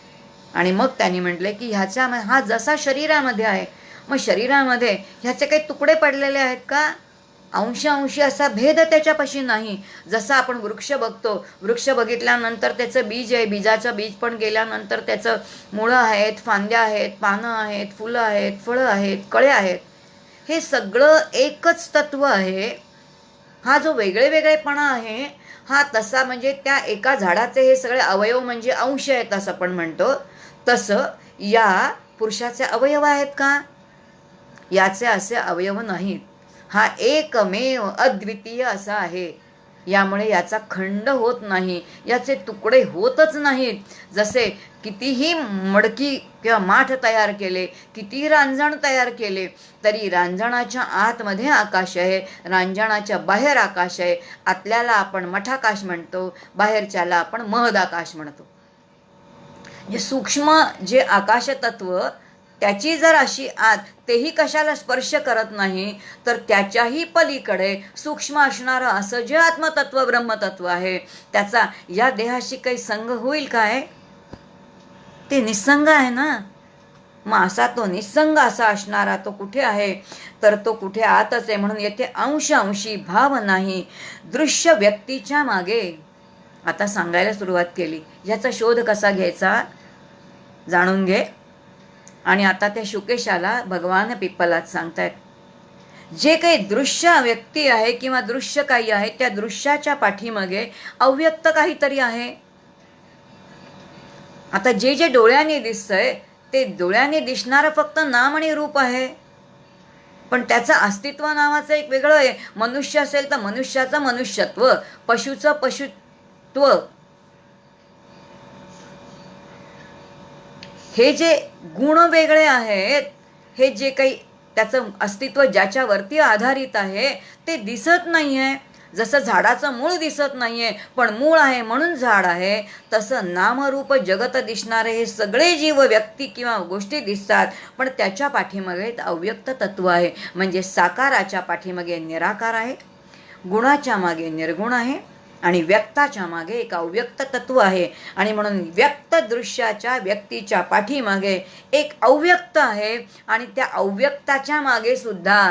S1: आणि मग त्यांनी म्हटले की हा जसा शरीरामध्ये आहे, मग शरीरामध्ये ह्याचे काही तुकडे पडलेले आहेत का, अंशांशी असा भेद त्याच्यापाशी नाही. जसं आपण वृक्ष बघतो, वृक्ष बघितल्यानंतर त्याचं बीज आहे, बीजाचं बीज पण गेल्यानंतर त्याचं मुळं आहेत, फांद्या आहेत, पानं आहेत, फुलं आहेत, फळं आहेत, कळे आहेत, हे सगळं एकच तत्व आहे. हा जो वेगळे वेगळेपणा आहे हा तसा म्हणजे त्या एका झाडाचे हे सगळे अवयव म्हणजे अंश आहेत असं आपण म्हणतो, तसं या पुरुषाचे अवयव आहेत का? याचे असे अवयव नाहीत. हा एकमेव अद्वितीय असा आहे. यामुळे याचा खंड होत नाही, याचे तुकडे होतच नाहीत. जसे कितीही मडकी किंवा माठ तयार केले, कितीही रांजण तयार केले, तरी रांजणाच्या आतमध्ये आकाश आहे, रांजणाच्या बाहेर आकाश आहे. आतल्याला आपण मठाकाश म्हणतो, बाहेरच्याला आपण महदाकाश म्हणतो. जे सूक्ष्म जे आकाश तत्व त्याची जर अशी आत तेही कशाला स्पर्श करत नाही, तर त्याच्याही पलीकडे सूक्ष्म असणारं असं जे आत्मतत्व ब्रह्मतत्व आहे त्याचा या देहाशी काही संग होईल काय? ते निसंग आहे ना. मग असा तो निसंग असा असणारा तो कुठे आहे? तर तो कुठे आतच आहे. म्हणून येथे अंश अंशी भाव नाही. दृश्य व्यक्तीच्या मागे आता सांगायला सुरुवात केली. याचा शोध कसा घ्यायचा जाणून घे. आणि आता त्या शुकेशाला भगवान पिप्पलात सांगतायत, जे काही दृश्य व्यक्ती आहे किंवा दृश्य काही आहे त्या दृश्याच्या पाठीमागे अव्यक्त काहीतरी आहे. आता जे जे डोळ्याने दिसतंय ते डोळ्याने दिसणारं फक्त नाम आणि रूप आहे, पण त्याचं अस्तित्व नावाचं एक वेगळं आहे. मनुष्य असेल तर मनुष्याचं मनुष्यत्व, पशुचं पशुत्व. हे जे गुण वेगळे आहेत, हे जे काही त्याचं अस्तित्व ज्याच्यावरती आधारित आहे ते दिसत नाहीये. जसं झाडाचं मूळ दिसत नाहीये पण मूळ आहे म्हणून झाड आहे, तसं नामरूप जगत दिसणारे हे सगळे जीव व्यक्ती किंवा गोष्टी दिसतात, पण त्याच्या पाठीमागे अव्यक्त तत्व आहे. म्हणजे साकाराच्या पाठीमागे निराकार आहे, गुणाच्या मागे निर्गुण आहे आणि व्यक्ताच्या मागे एक अव्यक्त तत्व आहे. आणि म्हणून व्यक्त दृश्याच्या व्यक्तीच्या पाठीमागे एक अव्यक्त आहे आणि त्या अव्यक्ताच्या मागे सुद्धा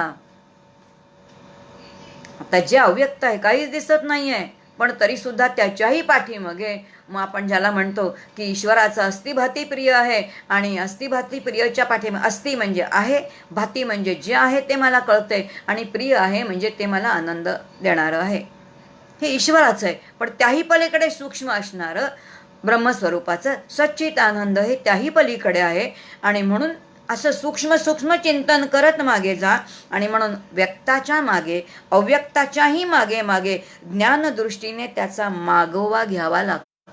S1: आता जे अव्यक्त आहे काहीच दिसत नाहीये, पण तरी सुद्धा त्याच्याही पाठीमागे मग आपण ज्याला म्हणतो की ईश्वराचं अस्तिभाती प्रिय आहे आणि अस्तिभाती प्रियच्या पाठीमागे अस्ति म्हणजे आहे, भाती म्हणजे जे आहे ते मला कळतंय आणि प्रिय आहे म्हणजे ते मला आनंद देणारं आहे. हे ईश्वराचं आहे, पण त्याही पलीकडे सूक्ष्म असणारं ब्रह्मस्वरूपाचं सच्चित आनंद हे त्याही पलीकडे आहे. आणि म्हणून असं सूक्ष्म सूक्ष्म चिंतन करत मागे जा. आणि म्हणून व्यक्ताच्या मागे अव्यक्ताच्याही मागे मागे ज्ञानदृष्टीने त्याचा मागोवा घ्यावा लागतो.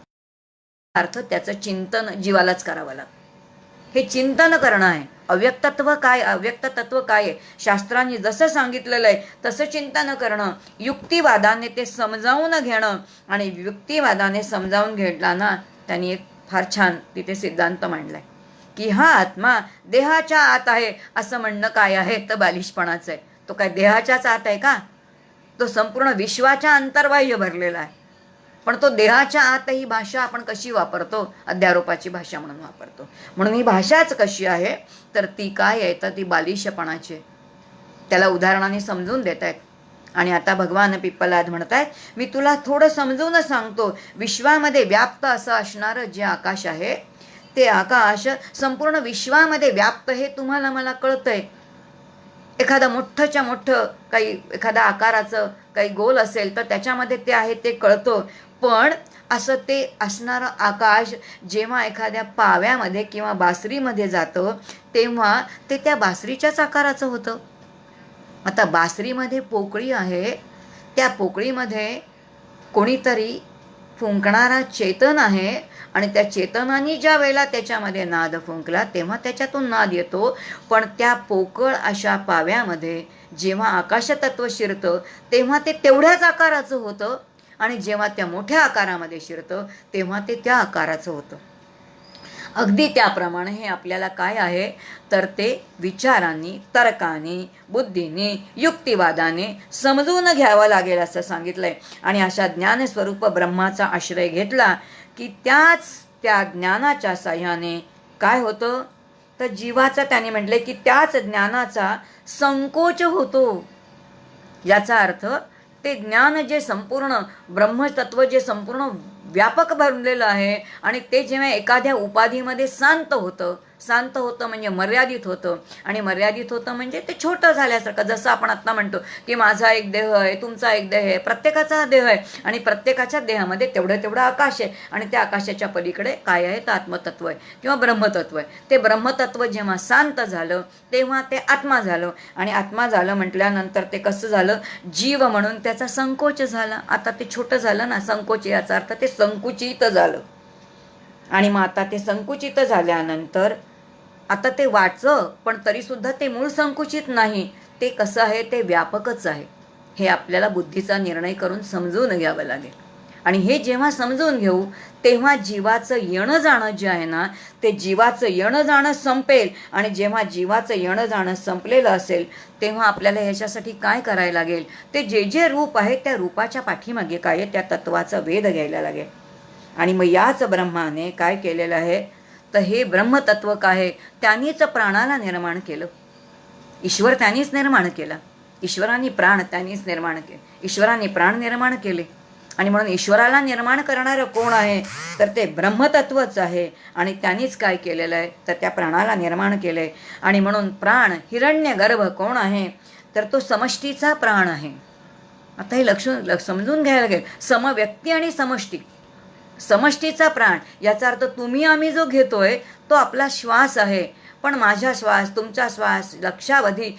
S1: अर्थ त्याचं चिंतन जीवालाच करावं लागतं. हे चिंतन करणं आहे. अव्यक्तत्व काय, अव्यक्त तत्व काय आहे, शास्त्रांनी जसं सांगितलेलं आहे तसं चिंतन करणं, युक्तिवादाने ते समजावून घेणं. आणि युक्तिवादाने समजावून घेतला ना त्यांनी एक फार छान तिथे सिद्धांत मांडलाय की हा आत्मा देहाच्या आत आहे असं म्हणणं काय आहे तर बालिशपणाचं आहे. तो काय देहाच्याच आत आहे का? तो संपूर्ण विश्वाच्या अंतर्बाह्य भरलेला आहे. पण तो देहाच्या आत ही भाषा आपण कशी वापरतो? अध्यारोपाची भाषा म्हणून वापरतो. म्हणून ही भाषाच कशी आहे तर ती काय आहे तर ती बालिशपणाची. त्याला उदाहरणाने समजून देत आहेत. आणि आता भगवान पिप्पलाद म्हणतायत, मी तुला थोडं समजून सांगतो. विश्वामध्ये व्याप्त असं असणारं जे आकाश आहे ते आकाश संपूर्ण विश्वामध्ये व्याप्त हे तुम्हाला मला कळतंय. एखादा मोठंच्या मोठं काही एखादा आकाराचं काही गोल असेल तर त्याच्यामध्ये ते आहे ते कळतं. पण असं ते असणारं आकाश जेव्हा एखाद्या पाव्यामध्ये किंवा बासरीमध्ये जातं तेव्हा ते त्या बासरीच्याच आकाराचं होतं. आता बासरीमध्ये पोकळी आहे, त्या पोकळीमध्ये कोणीतरी फुंकणारा चेतन आहे आणि त्या चेतनाने ज्या वेळेला त्याच्यामध्ये नाद फुंकला तेव्हा त्याच्यातून नाद येतो. पण त्या पोकळ अशा पाव्यामध्ये जेव्हा आकाशतत्व शिरतं तेव्हा ते तेवढ्याच आकाराचं होतं आणि जेव्हा त्या मोठ्या आकारामध्ये शिरतं तेव्हा ते त्या आकाराचं होतं. अगदी त्याप्रमाणे हे आपल्याला काय आहे तर ते विचारांनी, तर्काने, बुद्धीने, युक्तिवादाने समजून घ्यावं लागेल असं सांगितलंय. आणि अशा ज्ञानस्वरूप ब्रह्माचा आश्रय घेतला की त्या ज्ञानाच्या साह्याने काय होतं तर जीवाचा त्याने म्हटले की त्याच ज्ञानाचा संकोच होतो. याचा अर्थ ते ज्ञान जे संपूर्ण ब्रह्मतत्व जे संपूर्ण व्यापक बनलेलं आहे आणि ते जेव्हा एखाद्या उपाधीमध्ये शांत होतं म्हणजे मर्यादित होतं, आणि मर्यादित होतं म्हणजे ते छोटं झाल्यासारखं. जसं आपण आत्ता म्हणतो की माझा एक देह आहे, तुमचा एक देह आहे, प्रत्येकाचा देह आहे आणि प्रत्येकाच्या देहामध्ये तेवढं आकाश आहे आणि त्या आकाशाच्या पलीकडे काय आहे तर आत्मतत्व आहे किंवा ब्रह्मतत्व आहे. ते ब्रह्मतत्व जेव्हा शांत झालं तेव्हा ते आत्मा झालं, आणि आत्मा झालं म्हटल्यानंतर ते कसं झालं, जीव म्हणून त्याचा संकोच झाला. आता ते छोटं झालं ना, संकोच याचा अर्थ ते संकुचित झालं. आणि मग आता ते संकुचित झाल्यानंतर आता ते वाचं, पण तरी सुद्धा ते मूळ संकुचित नाही, ते कसं आहे ते व्यापकच आहे. हे आपल्याला बुद्धीचा निर्णय करून समजून घ्यावं लागेल. आणि हे जेव्हा समजून घेऊ तेव्हा जीवाचं येणं जाणं जे आहे ना, ते जीवाचं येणं जाणं संपेल. आणि जेव्हा जीवाचं येणं जाणं संपलेलं असेल तेव्हा आपल्याला ह्याच्यासाठी काय करायला लागेल, ते जे जे रूप आहे त्या रूपाच्या पाठीमागे काय आहे त्या तत्वाचा वेध घ्यायला लागेल. आणि मग याच ब्रह्माने काय केलेलं आहे तर हे ब्रह्मतत्व काय आहे, त्यांनीच प्राणाला निर्माण केलं. ईश्वर त्यांनीच निर्माण केला. ईश्वराने प्राण त्यांनीच निर्माण केले. ईश्वराने प्राण निर्माण केले आणि म्हणून ईश्वराला निर्माण करणारं कोण आहे तर ते ब्रह्मतत्वच आहे. आणि त्यांनीच काय केलेलं आहे तर त्या प्राणाला निर्माण केलंय. आणि म्हणून प्राण हिरण्यगर्भ कोण आहे तर तो समष्टीचा प्राण आहे. आता हे समजून घ्यायला लागेल. समव्यक्ती आणि समष्टी. समष्टीचा प्राण याचा अर्थ तुम्ही आम्ही जो घेतोय तो आपला श्वास आहे, पण माझा श्वास, तुमचा श्वास, लक्षावधी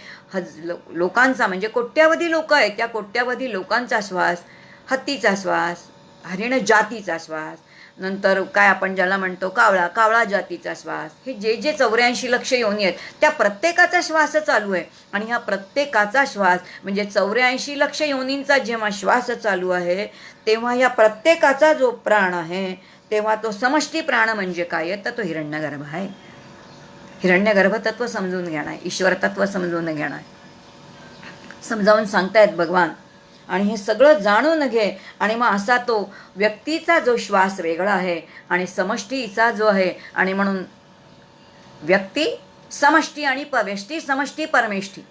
S1: लोकांचा म्हणजे कोट्यावधी लोक आहेत, त्या कोट्यावधी लोकांचा श्वास, हत्तीचा श्वास, हरिण जातीचा श्वास, नंतर काय आपण ज्याला म्हणतो कावळा जातीचा श्वास, हे जे जे 84 लक्ष योनी आहेत त्या प्रत्येकाचा श्वास चालू आहे. आणि ह्या प्रत्येकाचा श्वास म्हणजे 84 लक्ष योनींचा जेव्हा श्वास चालू आहे तेव्हा ह्या प्रत्येकाचा जो प्राण आहे तेव्हा तो समष्टी प्राण म्हणजे काय आहे तर तो हिरण्यगर्भ आहे. हिरण्यगर्भ तत्व समजून घेणं आहे, ईश्वर तत्व समजून घेणं आहे, समजावून सांगतायत भगवान. आणि हे सगळं जाणून घे. आणि मग असा तो व्यक्तीचा जो श्वास वेगळा आहे आणि समष्टीचा जो आहे, आणि म्हणून व्यक्ती समष्टी आणि व्यष्टी समष्टी परमेष्ठी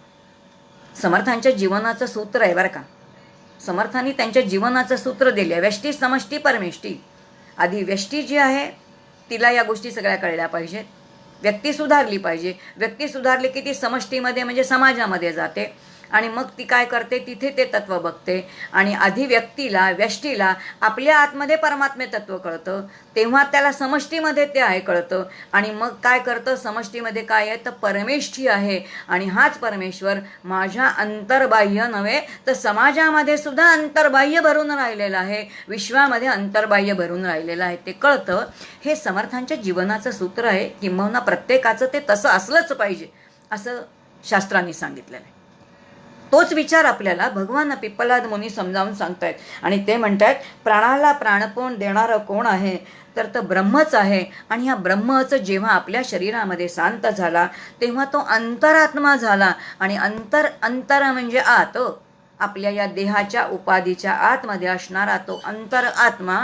S1: समर्थांच्या जीवनाचं सूत्र आहे बरं का. समर्थांनी त्यांच्या जीवनाचं सूत्र दिले, व्यष्टी समष्टी परमेष्ठी. आधी व्यष्टी जी आहे तिला या गोष्टी सगळ्या कळल्या पाहिजेत, व्यक्ती सुधारली पाहिजे. व्यक्ती सुधारली की ती समष्टीमध्ये म्हणजे समाजामध्ये जाते आणि मग ती काय करते तिथे ते तत्व बघते. आणि आधी व्यक्तीला व्यष्टीला आपल्या आतमध्ये परमात्मे तत्व कळतं, तेव्हा त्याला समष्टीमध्ये ते आहे कळतं. आणि मग काय करतं, समष्टीमध्ये काय आहे तर परमेष्ठी आहे. आणि हाच परमेश्वर माझ्या अंतर्बाह्य नव्हे तर समाजामध्ये सुद्धा अंतर्बाह्य भरून राहिलेलं आहे, विश्वामध्ये अंतर्बाह्य भरून राहिलेलं आहे ते कळतं. हे समर्थांच्या जीवनाचं सूत्र आहे. किंबहुना प्रत्येकाचं ते तसं असलंच पाहिजे असं शास्त्रांनी सांगितलेलं आहे. तोच विचार आपल्याला भगवान पिप्पलाद मुनी समजावून सांगतायत. आणि ते म्हणतात प्राणाला प्राणपण देणारं कोण आहे तर ब्रह्मच आहे. आणि ह्या ब्रह्मच जेव्हा आपल्या शरीरामध्ये शांत झाला तेव्हा तो अंतरात्मा झाला. आणि अंतर म्हणजे आत, आपल्या या देहाच्या उपाधीच्या आतमध्ये असणारा तो अंतरात्मा.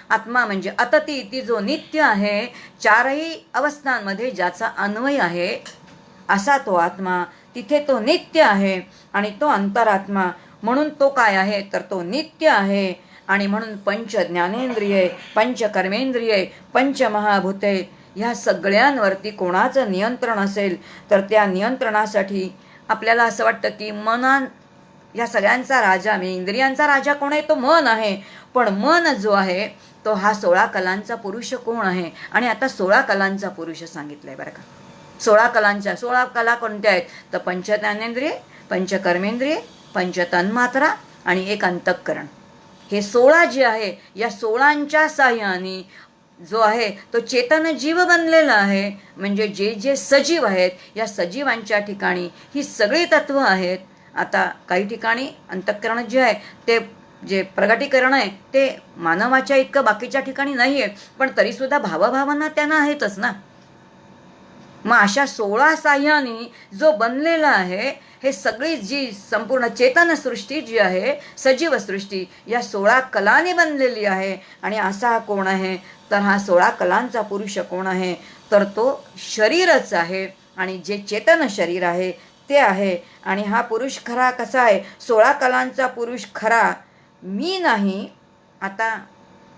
S1: आत्मा म्हणजे अतती इति जो नित्य आहे, चारही अवस्थांमध्ये ज्याचा अन्वय आहे असा तो आत्मा, तिथे तो नित्य आहे. आणि तो अंतरात्मा म्हणून तो काय आहे तर तो नित्य आहे. आणि म्हणून पंच ज्ञानेंद्रिये, पंच कर्मेंद्रिये, पंच महाभूते ह्या सगळ्यांवरती कोणाचं नियंत्रण असेल तर त्या नियंत्रणासाठी आपल्याला असं वाटतं की या सगळ्यांचा राजा, मी इंद्रियांचा राजा कोण आहे तो मन आहे. पण मन जो आहे तो हा 16 कलांचा पुरुष कोण आहे. आणि आता 16 कलांचा पुरुष सांगितलंय बरं का. 16 कला कोणत्या आहेत तर पंच ज्ञानेंद्रिये, पंच कर्मेंद्रिये, पंच तन्मात्रा आणि एक अंतःकरण. हे 16 जे आहे या 16च्या साह्याने जो आहे तो चेतन जीव बनलेला आहे. म्हणजे जे जे सजीव आहेत या सजीवांच्या ठिकाणी ही सगळी तत्व आहेत. आता काही ठिकाणी अंतःकरण जे आहे ते जे प्रगटीकरण आहे ते मानवाच्या इतकं बाकीच्या ठिकाणी नाही आहे, पण तरीसुद्धा भावभावना त्यांना आहेतच ना. मग अशा 16 साह्याने जो बनलेला आहे हे सगळी जी संपूर्ण चेतनसृष्टी जी आहे, सजीव सृष्टी या 16 कलाने बनलेली आहे. आणि असा कोण आहे तर हा 16 कलांचा पुरुष कोण आहे तर तो शरीरच आहे. आणि जे चेतन शरीर आहे नित्य आहे. आणि हा पुरुष खरा कसा आहे? 16 कलांचा पुरुष खरा मी नाही. आता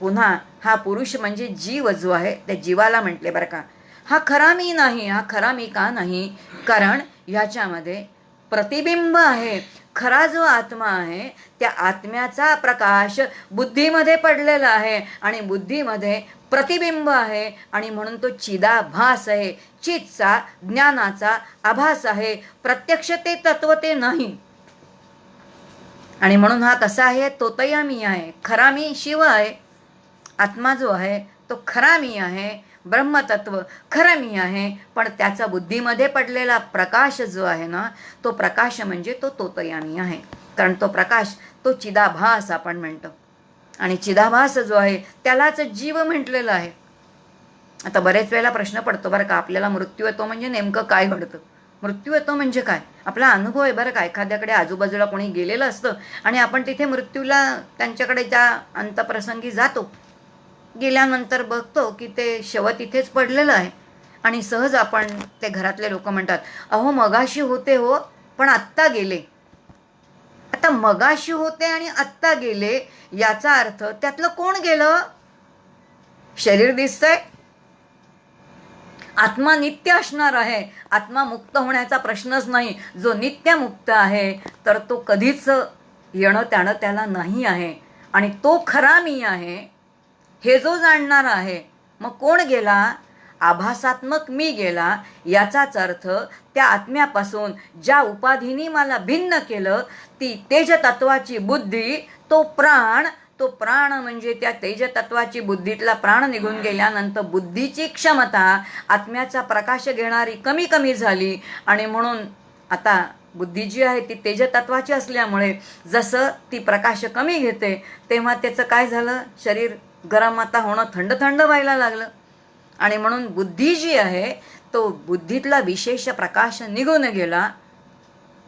S1: पुन्हा हा पुरुष म्हणजे जीव जो आहे त्या जीवाला म्हटले बरं का. हा खरा मी नाही. हा खरा मी का नाही? कारण ह्याच्यामध्ये प्रतिबिंब आहे. खरा जो आत्मा आहे त्या आत्म्याचा प्रकाश बुद्धीमध्ये पडलेला आहे आणि बुद्धीमध्ये प्रतिबिंब आहे आणि म्हणून तो चिदाभास आहे. चितचा ज्ञानाचा आभास आहे. प्रत्यक्ष ते तत्व ते नाही. आणि म्हणून हा कसा आहे? तोतया मी आहे. खरा मी शिव आहे. आत्मा जो आहे तो खरा मी आहे. ब्रह्मतत्व खरं मी आहे. पण त्याचा बुद्धीमध्ये पडलेला प्रकाश जो आहे ना तो प्रकाश म्हणजे तो तोतयामी आहे. कारण तो प्रकाश तो चिदाभास आपण म्हणतो. आणि चिदाभास जो आहे त्यालाच जीव म्हटलेलं आहे. आता बरेच वेळेला प्रश्न पडतो बरं का आपल्याला, मृत्यू येतो म्हणजे नेमकं काय घडतं? मृत्यू येतो म्हणजे काय? आपला अनुभव आहे बरं का. एखाद्याकडे आजूबाजूला कोणी गेलेलं असतं आणि आपण तिथे मृत्यूला त्यांच्याकडे त्या अंतप्रसंगी जातो. गेल्यानंतर बघतो की ते शव तिथेच पडलेलं आहे आणि सहज आपण ते घरातले लोक म्हणतात, अहो मगाशी होते हो पण आत्ता गेले. आता मगाशी होते आणि आत्ता गेले याचा अर्थ त्यातलं कोण गेलं? शरीर दिसतंय. आत्मा नित्य असणार आहे. आत्मा मुक्त होण्याचा प्रश्नच नाही. जो नित्य मुक्त आहे तर तो कधीच येणं त्यानं त्याला नाही आहे. आणि तो खरा मी आहे हे जो जाणणारा आहे. मग कोण गेला? आभासात्मक मी गेला. याचाच अर्थ त्या आत्म्यापासून ज्या उपाधीने मला भिन्न केलं ती तेजतत्वाची बुद्धी, तो प्राण म्हणजे त्या तेजतत्वाची बुद्धीतला प्राण निघून गेल्यानंतर बुद्धीची क्षमता आत्म्याचा प्रकाश घेणारी कमी कमी झाली. आणि म्हणून आता बुद्धी जी आहे ती तेजतत्वाची असल्यामुळे जसं ती प्रकाश कमी घेते तेव्हा त्याचं काय झालं? शरीर गरम आता होणं, थंड थंड व्हायला लागलं. आणि म्हणून बुद्धी जी आहे तो बुद्धीतला विशेष प्रकाश निघून गेला.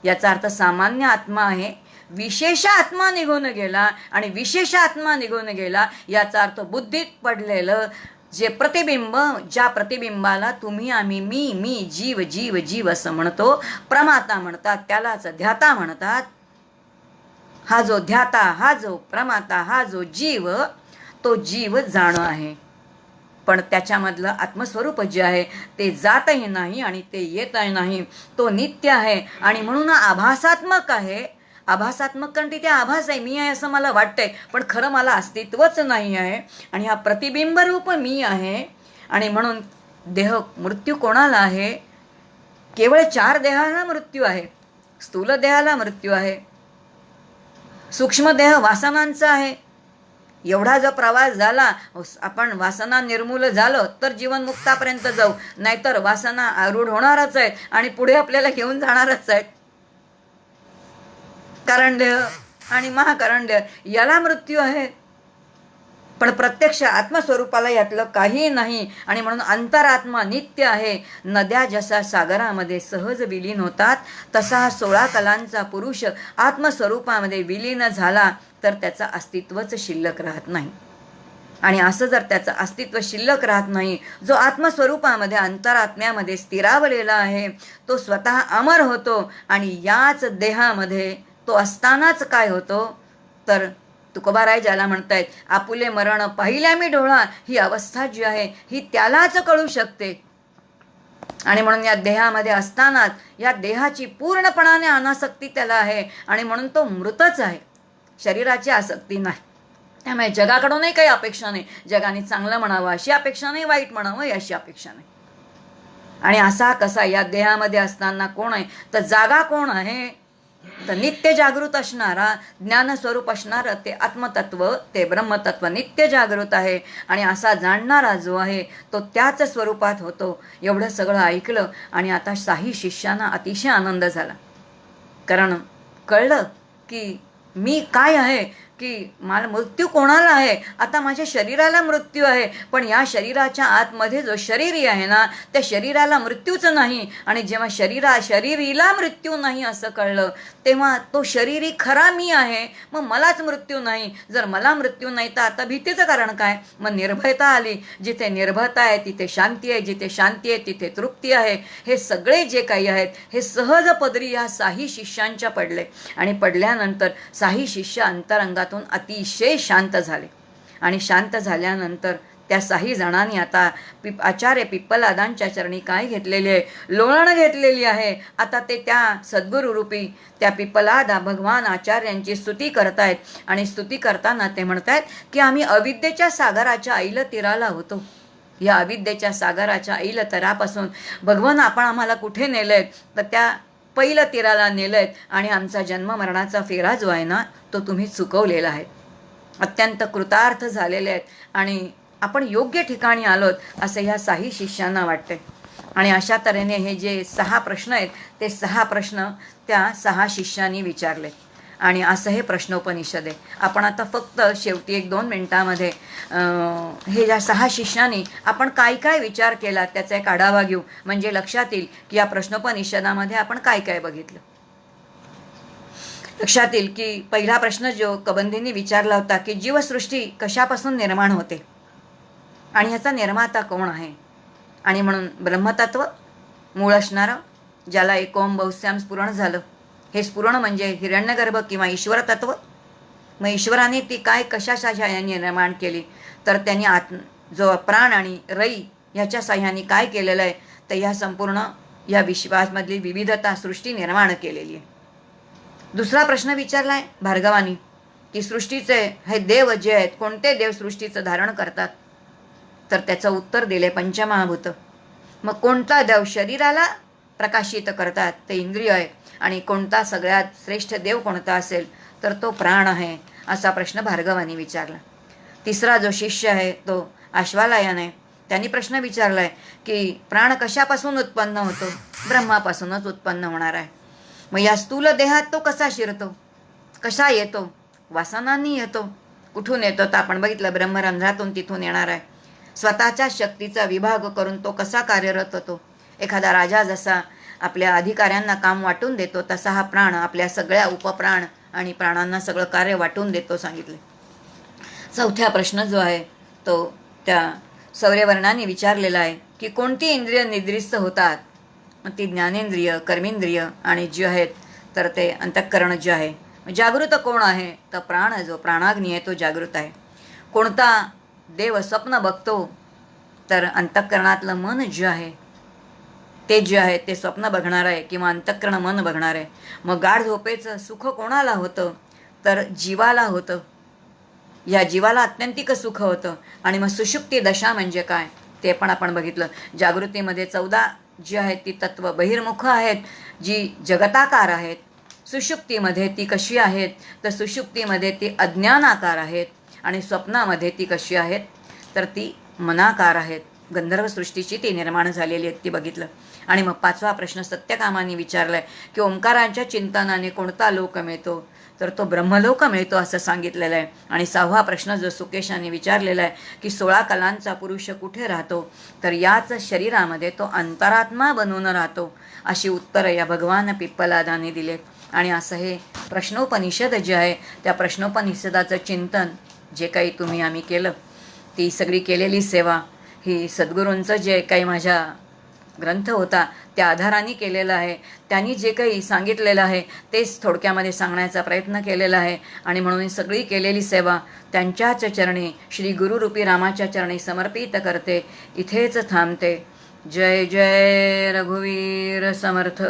S1: याचा अर्थ सामान्य आत्मा आहे, विशेष आत्मा निघून गेला. आणि विशेष आत्मा निघून गेला याचा अर्थ बुद्धीत पडलेलं जे प्रतिबिंब, ज्या प्रतिबिंबाला तुम्ही आम्ही मी जीव जीव जीव असं म्हणतो, प्रमाता म्हणतात, त्यालाच ध्याता म्हणतात. हा जो ध्याता, हा जो प्रमाता, हा जो जीव, तो जीव जाणं आहे. पण त्याच्यामधलं आत्मस्वरूप जे आहे ते जातही नाही आणि ते येतही नाही. तो नित्य आहे आणि म्हणून आभासात्मक आहे. आभासात्मक कारण तिथे आभास आहे, मी आहे असं मला वाटतंय पण खरं मला अस्तित्वच नाही आहे. आणि हा प्रतिबिंबरूप मी आहे. आणि म्हणून देह मृत्यू कोणाला आहे? केवळ 4 देहाला मृत्यू आहे. स्थूल देहाला मृत्यू आहे, सूक्ष्म देह वासनांचा आहे. एवढा जर प्रवास झाला, आपण वासना निर्मूल झालं तर जीवनमुक्तापर्यंत जाऊ, नाहीतर वासना आरूढ होणारच आहेत आणि पुढे आपल्याला घेऊन जाणारच आहेत. कारण देह आणि महाकारण देह याला मृत्यू आहे. पण प्रत्यक्ष आत्मस्वरूपाला यातलं काही नाही. आणि म्हणून अंतरात्मा नित्य आहे. नद्या जसा सागरामध्ये सहज विलीन होतात तसा हा 16 कलांचा पुरुष आत्मस्वरूपामध्ये विलीन झाला तर त्याचं अस्तित्वच शिल्लक राहत नाही. आणि असं जर त्याचं अस्तित्व शिल्लक राहत नाही, जो आत्मस्वरूपामध्ये अंतरात्म्यामध्ये स्थिरावलेला आहे तो स्वतः अमर होतो. आणि याच देहामध्ये तो असतानाच काय होतो तर तुकोबाराय ज्याला म्हणतायत आपुले मरण पाहिल्या मी डोळा, ही अवस्था जी आहे ही त्यालाच कळू शकते. आणि म्हणून या देहामध्ये असतानाच या देहाची पूर्णपणाने अनासक्ती त्याला आहे. आणि म्हणून तो मृतच आहे, शरीराची आसक्ती नाही. त्यामुळे जगाकडूनही काही अपेक्षा नाही. जगाने चांगलं म्हणावं अशी अपेक्षा नाही, वाईट म्हणावं अशी अपेक्षा नाही. आणि असा कसा या देहामध्ये असताना कोण आहे तर जागा कोण आहे तर नित्य जागृत असणारा, ज्ञानस्वरूप असणारं ते आत्मतत्व, ते ब्रह्मतत्व नित्य जागृत आहे. आणि असा जाणणारा जो आहे तो त्याच स्वरूपात होतो. एवढं सगळं ऐकलं आणि आता काही शिष्यांना अतिशय आनंद झाला. कारण कळलं की मी काय आहे, की मला मृत्यू कोणाला आहे? आता माझ्या शरीराला मृत्यू आहे, पण या शरीराच्या आतमध्ये जो शरीरी आहे ना त्या शरीराला मृत्यूच नाही. आणि जेव्हा शरीरीला मृत्यू नाही असं कळलं तेव्हा तो शरीरी खरा मी आहे, मग मलाच मृत्यू नाही. जर मला मृत्यू नाही तर आता भीतीचं कारण काय? मग निर्भयता आली. जिथे निर्भयता आहे तिथे शांती आहे, जिथे शांती आहे तिथे तृप्ती आहे. हे सगळे जे काही आहेत हे सहज पदरी या साही शिष्यांच्या पडले. आणि पडल्यानंतर साही शिष्य अंतरंगातून अतिशय शांत झाले. आणि शांत झाल्यानंतर त्या साही जणांनी आता आचार्य पिप्पलादांच्या चरणी काय घेतलेली आहे? लोळण घेतलेली आहे. आता ते त्या सद्गुरू रूपी त्या पिप्पलादा भगवान आचार्यांची स्तुती करतायत. आणि स्तुती करताना ते म्हणतायत की आम्ही अविद्येच्या सागराच्या ऐल तीराला होतो. या अविद्येच्या सागराच्या ऐल तरापासून भगवान आपण आम्हाला कुठे नेलंय? तर त्या पैल तीराला नेलंय. आणि आमचा जन्म मरणाचा फेरा जो आहे ना तो तुम्ही चुकवलेला आहे. अत्यंत कृतार्थ झालेले आहेत आणि आपण योग्य ठिकाणी आलोत असं ह्या साही शिष्यांना वाटते. आणि अशा तऱ्हेने हे जे 6 प्रश्न आहेत ते 6 प्रश्न त्या 6 शिष्यांनी विचारले. आणि असं हे प्रश्नोपनिषद आहे. आपण आता फक्त शेवटी 1-2 मिनिटामध्ये हे ज्या 6 शिष्यांनी आपण काय काय विचार केला त्याचा एक आढावा घेऊ. म्हणजे लक्षात येईल की या प्रश्नोपनिषदामध्ये आपण काय काय बघितलं. लक्षात येईल की पहिला प्रश्न जो कबंधींनी विचारला होता की जीवसृष्टी कशापासून निर्माण होते आणि ह्याचा निर्माता कोण आहे? आणि म्हणून ब्रह्मतत्व मूळ असणारं, ज्याला एकोम बहुश्याम स्फुरण झालं. हे स्फुरण म्हणजे हिरण्यगर्भ किंवा ईश्वर तत्व. मग ईश्वराने ती काय कशा साह्याने निर्माण केली? तर त्यांनी जो प्राण आणि रई ह्याच्या साह्याने काय केलेलं आहे? तर ह्या संपूर्ण या विश्वामधली विविधता सृष्टी निर्माण केलेली आहे. दुसरा प्रश्न विचारलाय भार्गवानी की सृष्टीचे हे देव जे आहेत कोणते देव सृष्टीचं धारण करतात? तर त्याचं उत्तर दिले पंचमहाभूत. मग कोणता देव शरीराला प्रकाशित करतात? ते इंद्रिय आहे. आणि कोणता सगळ्यात श्रेष्ठ देव कोणता असेल? तर तो प्राण आहे. असा प्रश्न भार्गवानी विचारला. तिसरा जो शिष्य आहे तो आश्वालायन आहे. त्यांनी प्रश्न विचारलाय की प्राण कशापासून उत्पन्न होतो? ब्रह्मापासूनच उत्पन्न होणार आहे. मग या स्थूल देहात तो कसा शिरतो? कसा येतो? वासनांनी येतो. कुठून येतो तर आपण बघितलं ब्रह्मरंध्रातून तिथून येणार आहे. स्वतःच्या शक्तीचा विभाग करून तो कसा कार्यरत होतो? एखादा राजा जसा आपल्या अधिकाऱ्यांना काम वाटून देतो तसा हा प्राण आपल्या सगळ्या उपप्राण आणि प्राणांना सगळं कार्य वाटून देतो सांगितले. चौथ्या प्रश्न जो आहे तो त्या सौर्यवर्णाने विचारलेला आहे की कोणती इंद्रिय निद्रिस्त होतात? ती ज्ञानेंद्रिय, कर्मेंद्रिय आणि जे आहेत तर ते अंतःकरण जे आहे. जागृत कोण आहे? तर प्राण जो प्राणाग्नी आहे तो जागृत आहे. कोणता देव स्वप्न बघतो? तर अंतःकरणातलं मन जे आहे ते जे आहे ते स्वप्न बघणार आहे किंवा अंतःकरण मन बघणार आहे. मग गाढ झोपेचं सुख कोणाला होतं? तर जीवाला होतं. या जीवाला अत्यंतिक सुख होतं. आणि मग सुषुप्ती दशा म्हणजे काय ते पण आपण बघितलं. जागृतीमध्ये 14 जी आहेत ती तत्व बहिर्मुख आहेत, जी जगताकार आहेत. सुषुप्तीमध्ये ती कशी आहेत? तर सुषुप्तीमध्ये ती अज्ञानाकार आहेत. आणि स्वप्नामध्ये ती कशी आहेत? तर ती मनाकार आहेत. गंधर्व सृष्टीची ती निर्माण झालेली आहेत ती बघितलं. आणि मग 5वा प्रश्न सत्यकामाने विचारलाय की ओंकाराच्या चिंतनाने कोणता लोक मिळतो? तर तो ब्रह्मलोक मिळतो असं सांगितलेलं आहे. आणि 6वा प्रश्न जो सुकेशाने विचारलेला आहे की 16 कलांचा पुरुष कुठे राहतो? तर याच शरीरामध्ये तो अंतरात्मा बनून राहतो. अशी उत्तरं या भगवान पिप्पलादाने दिले. आणि असं हे प्रश्नोपनिषद जे आहे त्या प्रश्नोपनिषदाचं चिंतन जे काही आम्ही केलं, ती सगळी केलेली सेवा ही सद्गुरूंचं जे काही माझ्या ग्रंथ होता त्या आधाराने केलेलं आहे. त्यांनी जे काही सांगितलेलं आहे तेच थोडक्यामध्ये सांगण्याचा प्रयत्न केलेला आहे. आणि म्हणून ही सगळी केलेली सेवा त्यांच्याच चरणी श्री गुरुरूपी रामाच्या चरणी समर्पित करते. इथेच थांबते. जय जय रघुवीर समर्थ.